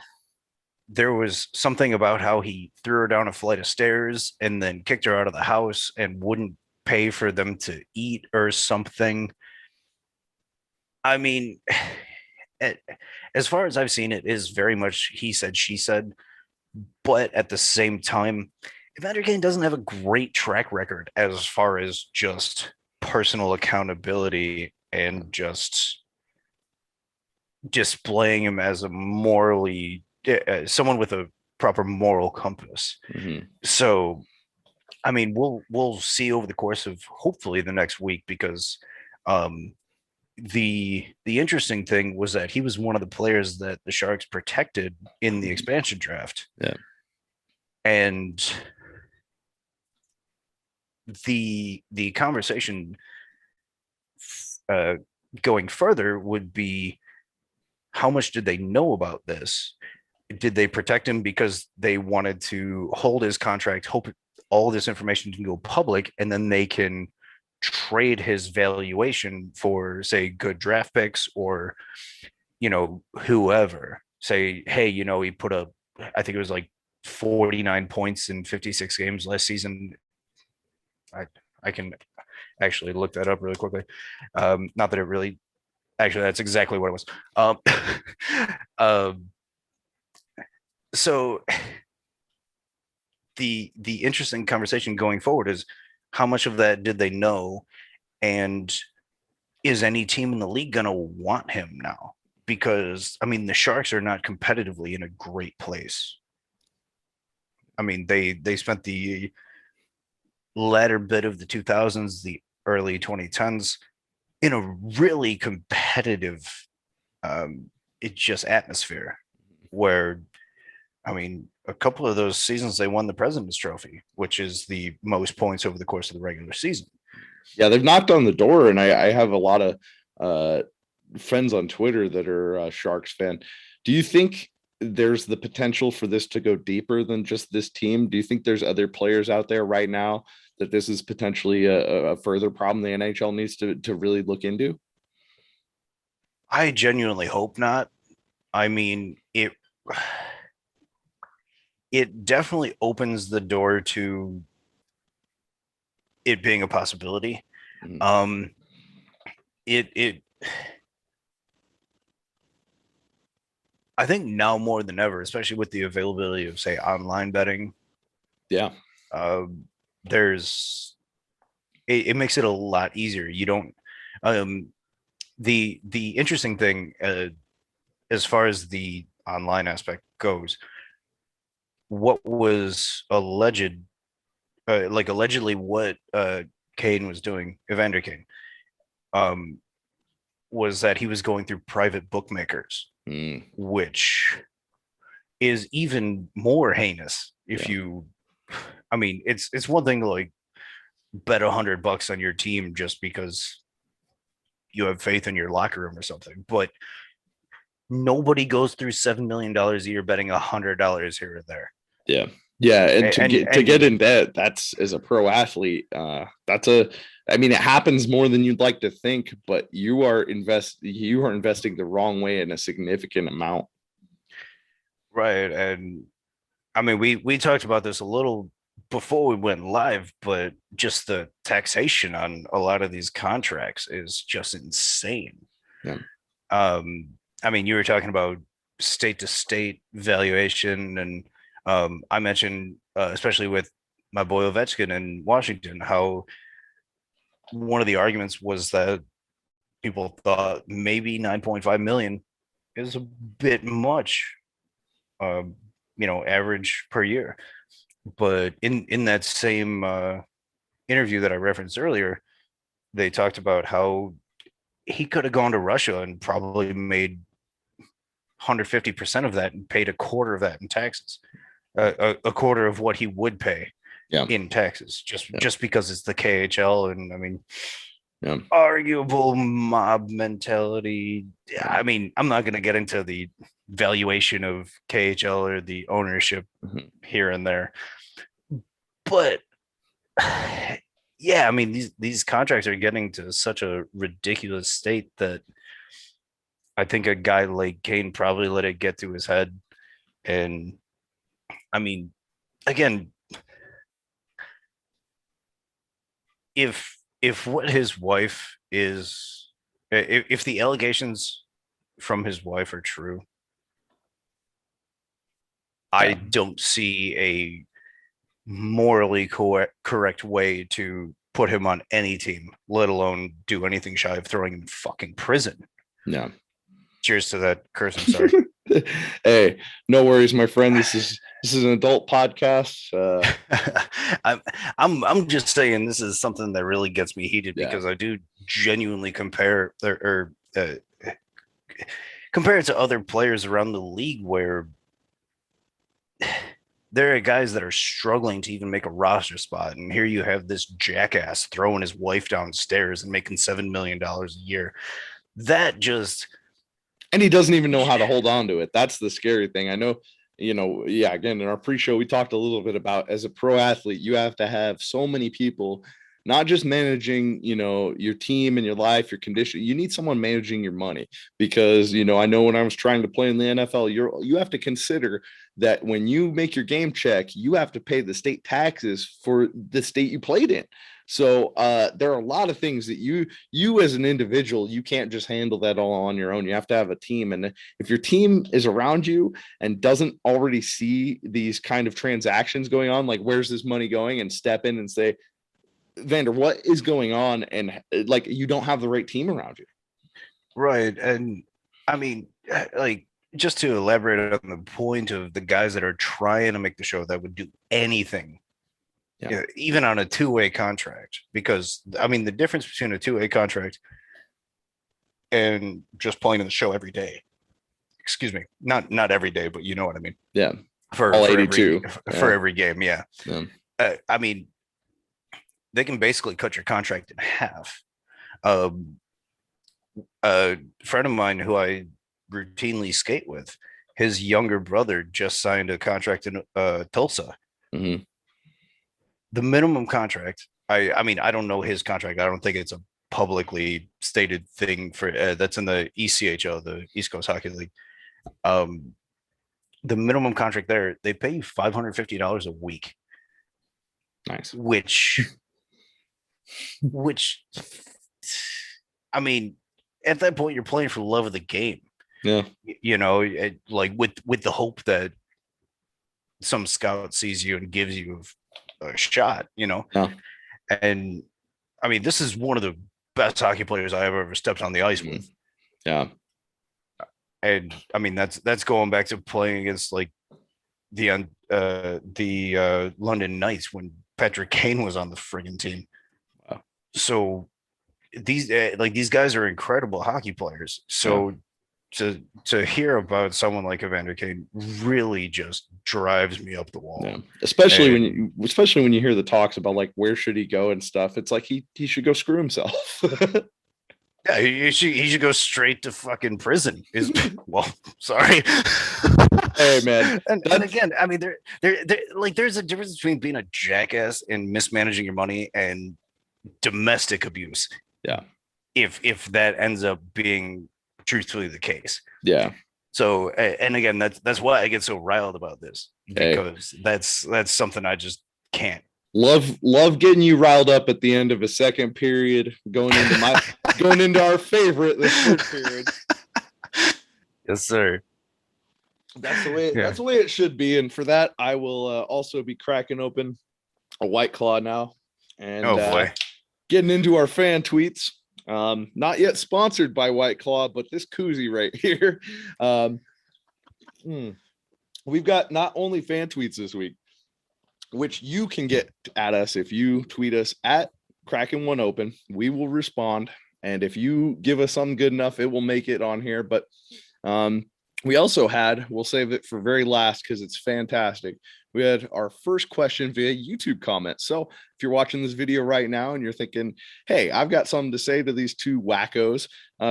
There was something about how he threw her down a flight of stairs and then kicked her out of the house and wouldn't pay for them to eat or something. I mean, as far as I've seen, it is very much he said, she said. But at the same time, Evander Kane doesn't have a great track record as far as just personal accountability and just displaying him as a morally someone with a proper moral compass. Mm-hmm. So, I mean, we'll see over the course of hopefully the next week, because the interesting thing was that he was one of the players that the Sharks protected in the expansion draft. Yeah. And the conversation going further would be, how much did they know about this? Did they protect him because they wanted to hold his contract, hope all this information can go public, and then they can trade his valuation for, say, good draft picks, or, you know, whoever say, hey, you know, he put up, I think it was like 49 points in 56 games last season. I can actually look that up really quickly. Not that it really, actually, that's exactly what it was. Um, so the interesting conversation going forward is how much of that did they know, and is any team in the league going to want him now? Because I mean, the Sharks are not competitively in a great place. I mean, they spent the latter bit of the 2000s, the early 2010s in a really competitive, it's just atmosphere where, I mean, a couple of those seasons they won the President's Trophy, which is the most points over the course of the regular season. Yeah, they've knocked on the door, and I have a lot of friends on Twitter that are Sharks fan. Do you think there's the potential for this to go deeper than just this team? Do you think there's other players out there right now that this is potentially a further problem the NHL needs to really look into? I genuinely hope not. I mean, it definitely opens the door to it being a possibility. Mhm. It I think now more than ever, especially with the availability of say online betting, Yeah, uh, there's it makes it a lot easier. You don't um the interesting thing, as far as the online aspect goes, what was alleged, like allegedly what Kane was doing, Evander Kane, um, was that he was going through private bookmakers, mm, which is even more heinous. If yeah, you, I mean, it's one thing to like bet $100 on your team just because you have faith in your locker room or something, but nobody goes through $7 million a year betting $100 here or there. yeah, yeah. And to get And in debt, that's as a pro athlete, that's a. I mean, it happens more than you'd like to think, but you are investing the wrong way in a significant amount. right, and I mean, we talked about this a little before we went live, but just the taxation on a lot of these contracts is just insane. Yeah. Um, I mean, you were talking about state to state valuation, and I mentioned, especially with my boy Ovechkin in Washington, how one of the arguments was that people thought maybe 9.5 million is a bit much, uh, average per year. But in that same interview that I referenced earlier, they talked about how he could have gone to Russia and probably made 150% of that and paid a quarter of that in taxes, a quarter of what he would pay Yeah. in taxes, just Yeah. just because it's the KHL. And I mean, Yeah. arguable mob mentality. Yeah. I mean, I'm not going to get into the valuation of KHL or the ownership Mhm. here and there, but yeah, I mean, these contracts are getting to such a ridiculous state that I think a guy like Kane probably let it get to his head. And I mean, again, if what his wife is, if the allegations from his wife are true, I Yeah. don't see a morally correct way to put him on any team, let alone do anything shy of throwing him in fucking prison. Yeah. Cheers to that curse. I'm sorry. Hey, no worries, my friend. This is an adult podcast. I'm I'm just saying this is something that really gets me heated Yeah. because I do genuinely compare it to other players around the league where there are guys that are struggling to even make a roster spot, and here you have this jackass throwing his wife downstairs and making $7 million a year. That just And he doesn't even know how to hold on to it. That's the scary thing. I know, yeah, again, in our pre-show, we talked a little bit about as a pro athlete, you have to have so many people not just managing, your team and your life, your condition. You need someone managing your money because, I know when I was trying to play in the NFL, you have to consider that when you make your game check, you have to pay the state taxes for the state you played in. So there are a lot of things that you as an individual, you can't just handle that all on your own. You have to have a team. And if your team is around you and doesn't already see these kind of transactions going on, like where's this money going, and step in and say, Vander, what is going on? And like, you don't have the right team around you. Right. And I mean, like, just to elaborate on the point of the guys that are trying to make the show that would do anything, even on a two-way contract, because I mean, the difference between a two-way contract and just playing in the show every day, excuse me, not every day, but you know what I mean? Yeah. For all 82 for every game. Yeah. I mean, they can basically cut your contract in half. A friend of mine who I routinely skate with, his younger brother just signed a contract in Tulsa. Mm-hmm. The minimum contract, I mean, I don't know his contract. I don't think it's a publicly stated thing for that's in the ECHL, the East Coast Hockey League. The minimum contract there, they pay you $550 a week. Nice. Which, I mean, at that point, you're playing for the love of the game. Yeah. Like with the hope that some scout sees you and gives you a shot, Yeah. And I mean, this is one of the best hockey players I ever stepped on the ice with. Yeah. And I mean, that's going back to playing against like the London Knights when Patrick Kane was on the friggin' team. Wow. So these guys are incredible hockey players. So to hear about someone like Evander Kane really just drives me up the wall. Yeah. Especially when you hear the talks about like where should he go and stuff. It's like he should go screw himself. Yeah, he should go straight to fucking prison. Well, sorry. Hey man, and again, I mean, there's a difference between being a jackass and mismanaging your money and domestic abuse. Yeah. If that ends up being truthfully the case. Yeah. So, and again, that's why I get so riled about this, because that's something I just can't. Love getting you riled up at the end of a second period, going into our favorite, the third period. Yes, sir. That's the way it should be. And for that, I will also be cracking open a White Claw now. And boy. Getting into our fan tweets. Not yet sponsored by White Claw, but this koozie right here. We've got not only fan tweets this week, which you can get at us if you tweet us at Kraken One Open. We will respond, and if you give us something good enough, it will make it on here. But we also we'll save it for very last because it's fantastic. We had our first question via YouTube comments. So if you're watching this video right now and you're thinking, hey, I've got something to say to these two wackos,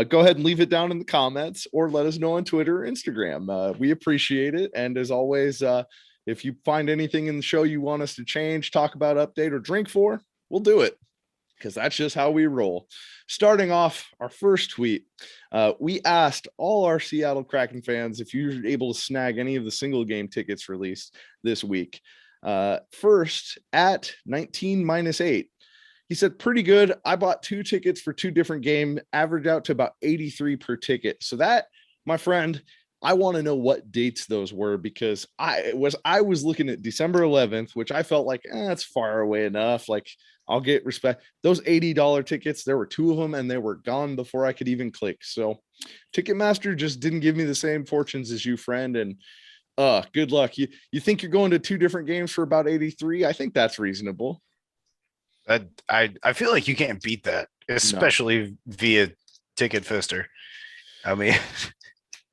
go ahead and leave it down in the comments or let us know on Twitter or Instagram. We appreciate it. And as always, if you find anything in the show you want us to change, talk about, update, or drink for, we'll do it, because that's just how we roll. Starting off our first tweet, we asked all our Seattle Kraken fans if you were able to snag any of the single game tickets released this week. First, at 19-8, he said, pretty good. I bought 2 tickets for 2 different games, averaged out to about 83 per ticket. So that, my friend, I want to know what dates those were, because I was looking at December 11th, which I felt like that's far away enough. Like, I'll get respect. Those $80 tickets, there were 2 of them and they were gone before I could even click. So Ticketmaster just didn't give me the same fortunes as you, friend. And good luck. You think you're going to 2 different games for about 83? I think that's reasonable. I feel like you can't beat that, especially via Ticket Fister. I mean,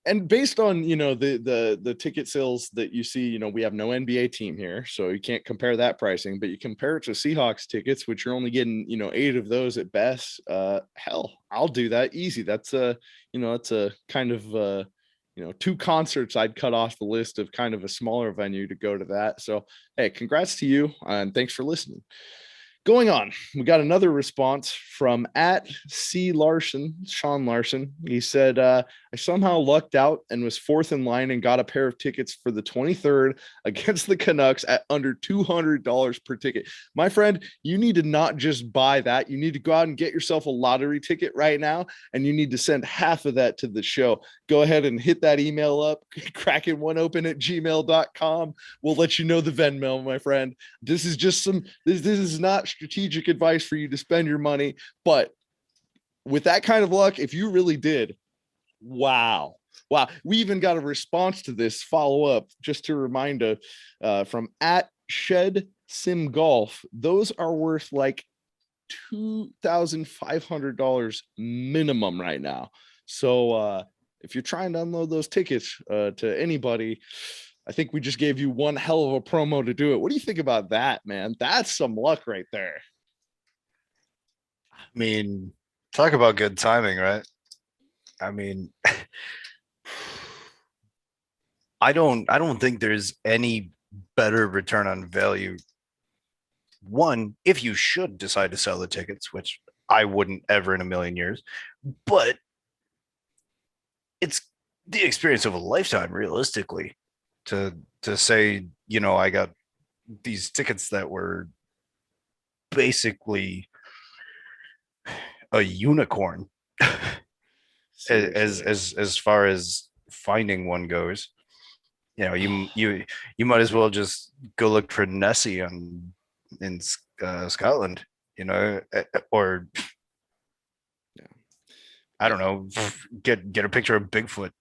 and based on, the ticket sales that you see, we have no NBA team here, so you can't compare that pricing, but you compare it to Seahawks tickets, which you're only getting, 8 of those at best. Hell, I'll do that easy. That's it's a kind of, 2 concerts I'd cut off the list of kind of a smaller venue to go to that. So, hey, congrats to you and thanks for listening. Going on, we got another response from at C Larson, Sean Larson. He said, I somehow lucked out and was fourth in line and got a pair of tickets for the 23rd against the Canucks at under $200 per ticket. My friend, you need to not just buy that. You need to go out and get yourself a lottery ticket right now, and you need to send half of that to the show. Go ahead and hit that email up, kraken1open@gmail.com. We'll let you know the Venmo, my friend. This is just this is not strategic advice for you to spend your money, but with that kind of luck, if you really did, wow. We even got a response to this follow-up, just to remind from at Shed Sim Golf. Those are worth like $2,500 minimum right now. So if you're trying to unload those tickets to anybody, I think we just gave you one hell of a promo to do it. What do you think about that, man? That's some luck right there. I mean, talk about good timing, right? I mean, I don't think there's any better return on value. One, if you should decide to sell the tickets, which I wouldn't ever in a million years, but it's the experience of a lifetime, realistically, to say, I got these tickets that were basically a unicorn as far as finding one goes. You might as well just go look for Nessie in Scotland, or I don't know, get a picture of Bigfoot.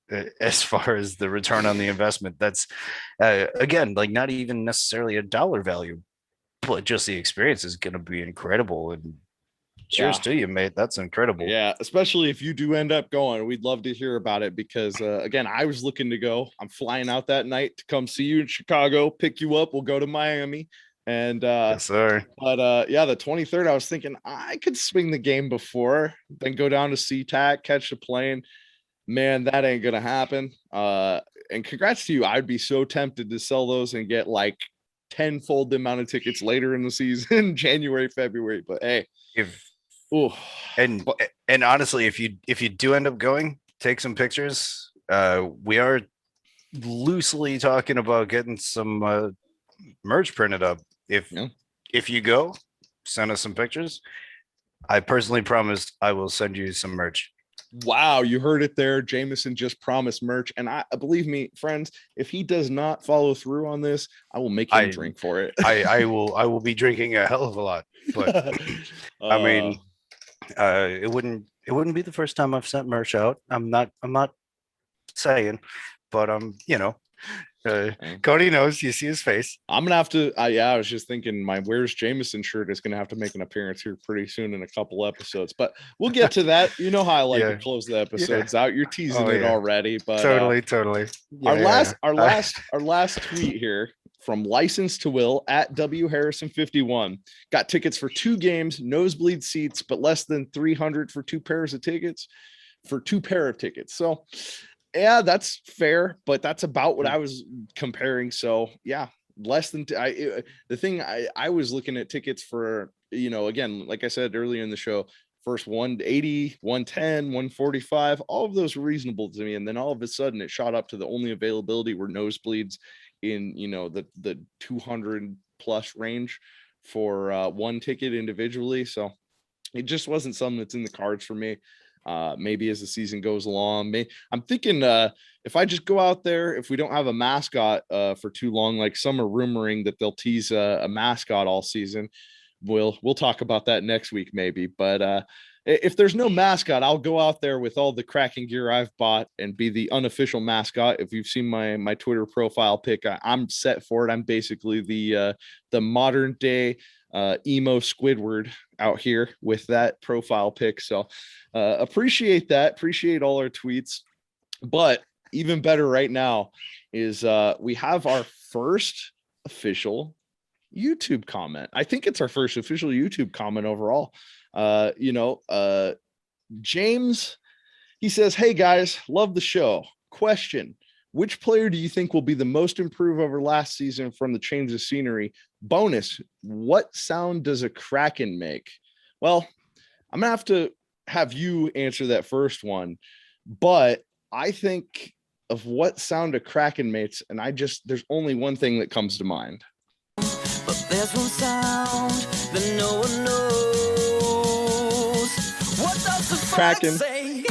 As far as the return on the investment, that's again, like, not even necessarily a dollar value, but just the experience is going to be incredible. And cheers to you, mate. That's incredible. Yeah, especially if you do end up going. We'd love to hear about it because, again, I was looking to go. I'm flying out that night to come see you in Chicago, pick you up. We'll go to Miami. And yes, sir. But yeah, the 23rd, I was thinking I could swing the game before, then go down to SeaTac, catch the plane. Man, that ain't gonna happen. And congrats to you. I'd be so tempted to sell those and get like tenfold the amount of tickets later in the season, January, February. But hey, and honestly, if you do end up going, take some pictures. We are loosely talking about getting some merch printed up. If you go, send us some pictures. I personally promise I will send you some merch. Wow, you heard it there. Jameson just promised merch. And I believe me, friends, if he does not follow through on this, I will make him drink for it. I will be drinking a hell of a lot. But I mean, it wouldn't be the first time I've sent merch out. I'm not saying, but Cody knows. You see his face. I'm gonna have to. I was just thinking my Where's Jameson shirt is gonna have to make an appearance here pretty soon in a couple episodes. But we'll get to that. You know how I like to close the episodes out. You're teasing it already, but totally. Our last tweet here from License to Will at W Harrison 51 got tickets for 2 games, nosebleed seats, but less than 300 for 2 pairs of tickets. So yeah, that's fair, but that's about what I was comparing. So yeah, less than the thing I was looking at tickets for, again, like I said earlier in the show, first 180, 110, 145, all of those were reasonable to me. And then all of a sudden it shot up to the only availability were nosebleeds in, the 200 plus range for one ticket individually. So it just wasn't something that's in the cards for me. Maybe as the season goes along, I'm thinking if I just go out there, if we don't have a mascot for too long, like some are rumoring that they'll tease a mascot all season. We'll talk about that next week, maybe. But if there's no mascot, I'll go out there with all the Kraken gear I've bought and be the unofficial mascot. If you've seen my Twitter profile pic, I'm set for it. I'm basically the modern day emo Squidward out here with that profile pic. So appreciate that. Appreciate all our tweets. But even better right now is we have our first official YouTube comment. I think it's our first official YouTube comment overall. James, he says, "Hey guys, love the show. Question: which player do you think will be the most improved over last season from the change of scenery? Bonus, what sound does a Kraken make? Well, I'm gonna have you answer that first one, but I think of what sound a Kraken makes, and there's only one thing that comes to mind. But there's one sound that no one knows. What does the Kraken. say?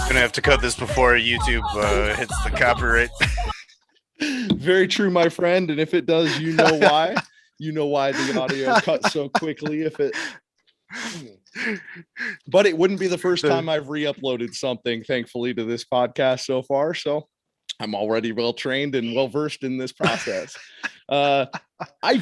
Gonna have to cut this before YouTube hits the copyright. Very true, my friend. And if it does, you know why. You know why the audio cut so quickly. But it wouldn't be the first time I've re-uploaded something, thankfully, to this podcast so far. So I'm already well trained and well versed in this process. I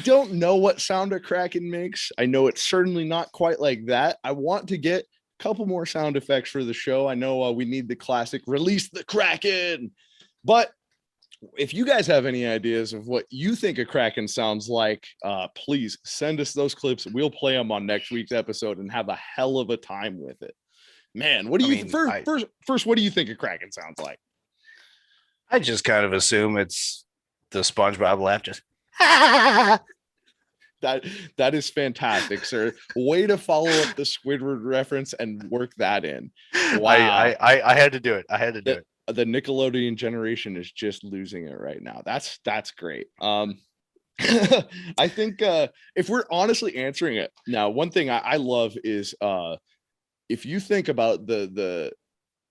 don't know what sound a Kraken makes. I know it's certainly not quite like that. I want to get a couple more sound effects for the show. I know we need the classic release the Kraken, but if you guys have any ideas of what you think a Kraken sounds like, please send us those clips. We'll play them on next week's episode and have a hell of a time with it. Man, what do you first? What do you think a Kraken sounds like? I just kind of assume it's the SpongeBob laugh. Just that is fantastic, sir. Way to follow up the Squidward reference and work that in. Wow, I had to do it. I had to do it. The Nickelodeon generation is just losing it right now. That's great. I think if we're honestly answering it now, one thing I love is if you think about the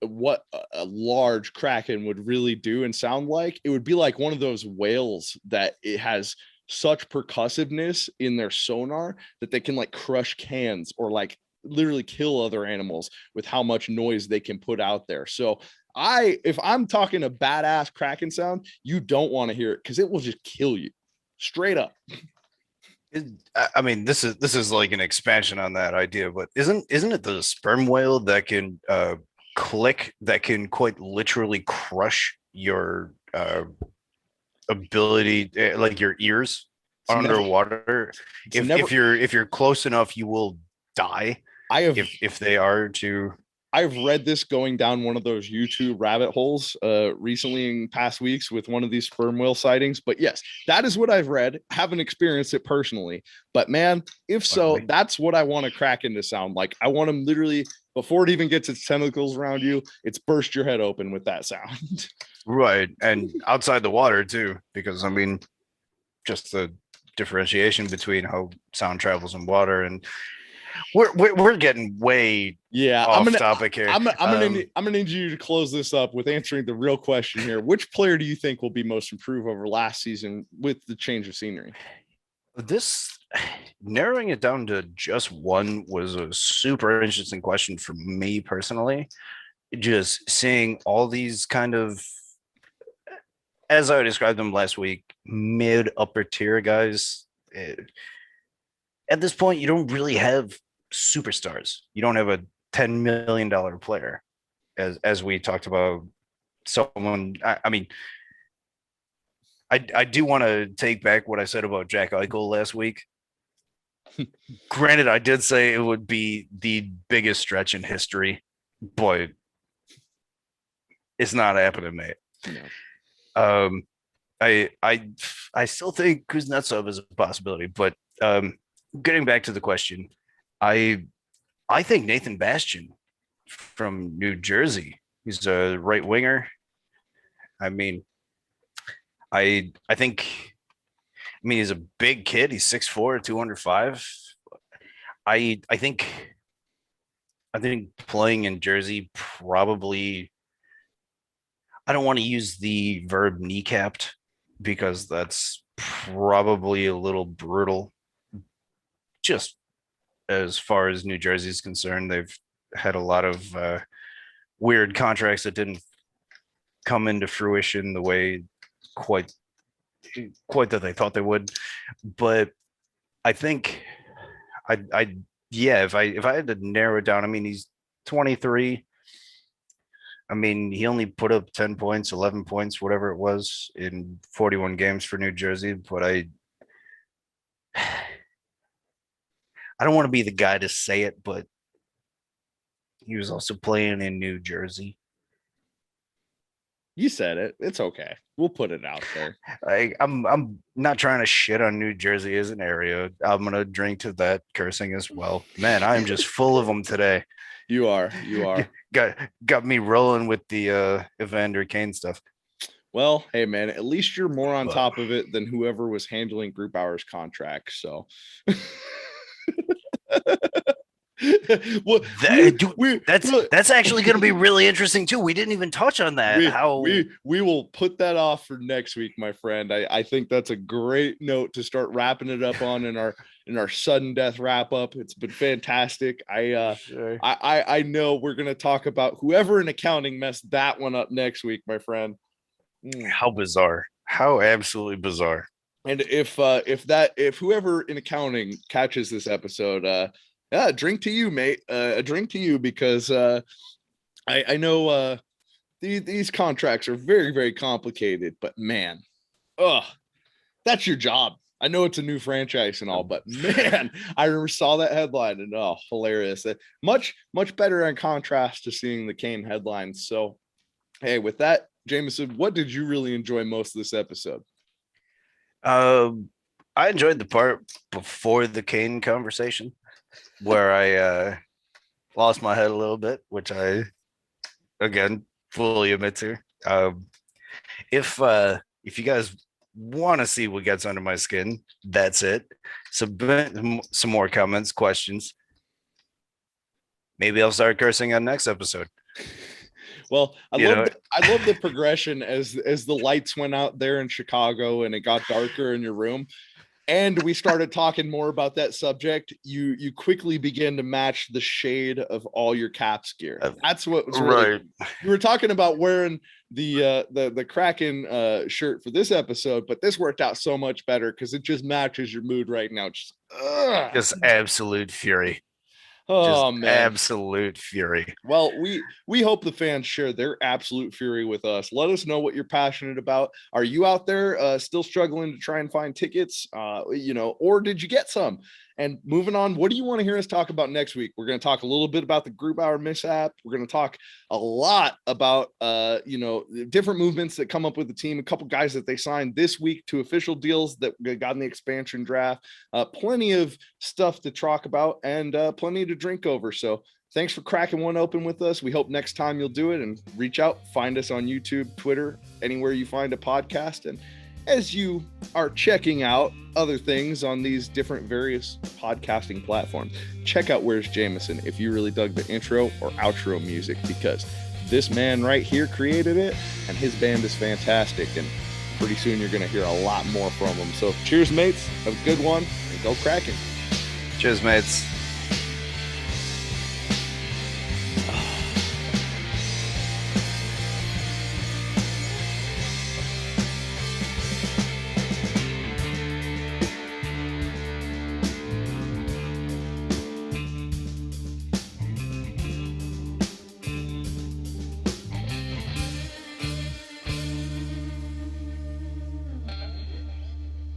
what a large Kraken would really do and sound like, it would be like one of those whales that it has such percussiveness in their sonar that they can like crush cans or like literally kill other animals with how much noise they can put out there. So if I'm talking a badass Kraken sound, you don't want to hear it because it will just kill you straight up. I mean, this is like an expansion on that idea, but isn't it the sperm whale that can click, that can quite literally crush your ability, like your ears underwater? If you're close enough, you will die. If they are to. I've read this going down one of those YouTube rabbit holes recently in past weeks with one of these sperm whale sightings. But yes, that is what I've read. Haven't experienced it personally. But man, if so, that's what I want a Kraken to sound like. I want them literally, before it even gets its tentacles around you, it's burst your head open with that sound. Right. And outside the water too, because I mean, just the differentiation between how sound travels in water, and we're getting way off topic here. I'm gonna need you to close this up with answering the real question here. Which player do you think will be most improved over last season with the change of scenery? This narrowing it down to just one was a super interesting question for me personally. Just seeing all these kind of, as I described them last week, mid upper tier guys. At this point, you don't really have superstars. You don't have a $10 million player, as we talked about. Someone, I mean, I do want to take back what I said about Jack Eichel last week. Granted, I did say it would be the biggest stretch in history, but it's not happening, mate. No. I still think Kuznetsov is a possibility, but getting back to the question, I think Nathan Bastian from New Jersey, he's a right winger. I mean, I think, he's a big kid. He's 6'4", 205. I think playing in Jersey probably, I don't want to use the verb kneecapped because that's probably a little brutal. Just as far as New Jersey is concerned, they've had a lot of weird contracts that didn't come into fruition the way quite that they thought they would. But I think if I had to narrow it down, he's 23. He only put up 10 points, 11 points, whatever it was, in 41 games for New Jersey. But I don't want to be the guy to say it, but he was also playing in New Jersey. You said it. It's okay. We'll put it out there. I'm not trying to shit on New Jersey as an area. I'm gonna drink to that cursing as well. Man, I'm just full of them today. You are. Got me rolling with the Evander Kane stuff. Well, hey man, at least you're more on top of it than whoever was handling Group Hours contracts. So well, that's actually going to be really interesting too. We didn't even touch on that. We will put that off for next week, my friend. I think that's a great note to start wrapping it up on in our sudden death wrap up. It's been fantastic. I know we're going to talk about whoever in accounting messed that one up next week, my friend. How bizarre! How absolutely bizarre! And if whoever in accounting catches this episode, drink to you, mate. A drink to you, because I know these contracts are very, very complicated, but man, that's your job. I know it's a new franchise and all, but man, I saw that headline and hilarious. Much better in contrast to seeing the Kane headlines. So, hey, with that, Jameson, what did you really enjoy most of this episode? I enjoyed the part before the Kane conversation where I lost my head a little bit, which I again fully admit to. If you guys want to see what gets under my skin, that's it. Submit some more comments, questions. Maybe I'll start cursing on next episode. Well, I love the progression as the lights went out there in Chicago and it got darker in your room, and we started talking more about that subject. You quickly began to match the shade of all your Caps gear. That's what was really right. You were talking about wearing the Kraken shirt for this episode, but this worked out so much better because it just matches your mood right now. Just absolute fury. Oh just man, absolute fury. Well, we hope the fans share their absolute fury with us. Let us know what you're passionate about. Are you out there still struggling to try and find tickets, or did you get some? And moving on, what do you want to hear us talk about next week? We're going to talk a little bit about the Group Hour mishap. We're going to talk a lot about different movements that come up with the team, a couple guys that they signed this week to official deals that got in the expansion draft. Plenty of stuff to talk about and plenty to drink over. So thanks for cracking one open with us. We hope next time you'll do it, and reach out, find us on YouTube, Twitter, anywhere you find a podcast. And as you are checking out other things on these different various podcasting platforms, check out Where's Jameson if you really dug the intro or outro music, because this man right here created it and his band is fantastic, and pretty soon you're going to hear a lot more from him. So cheers, mates. Have a good one, and go Kraken. Cheers, mates.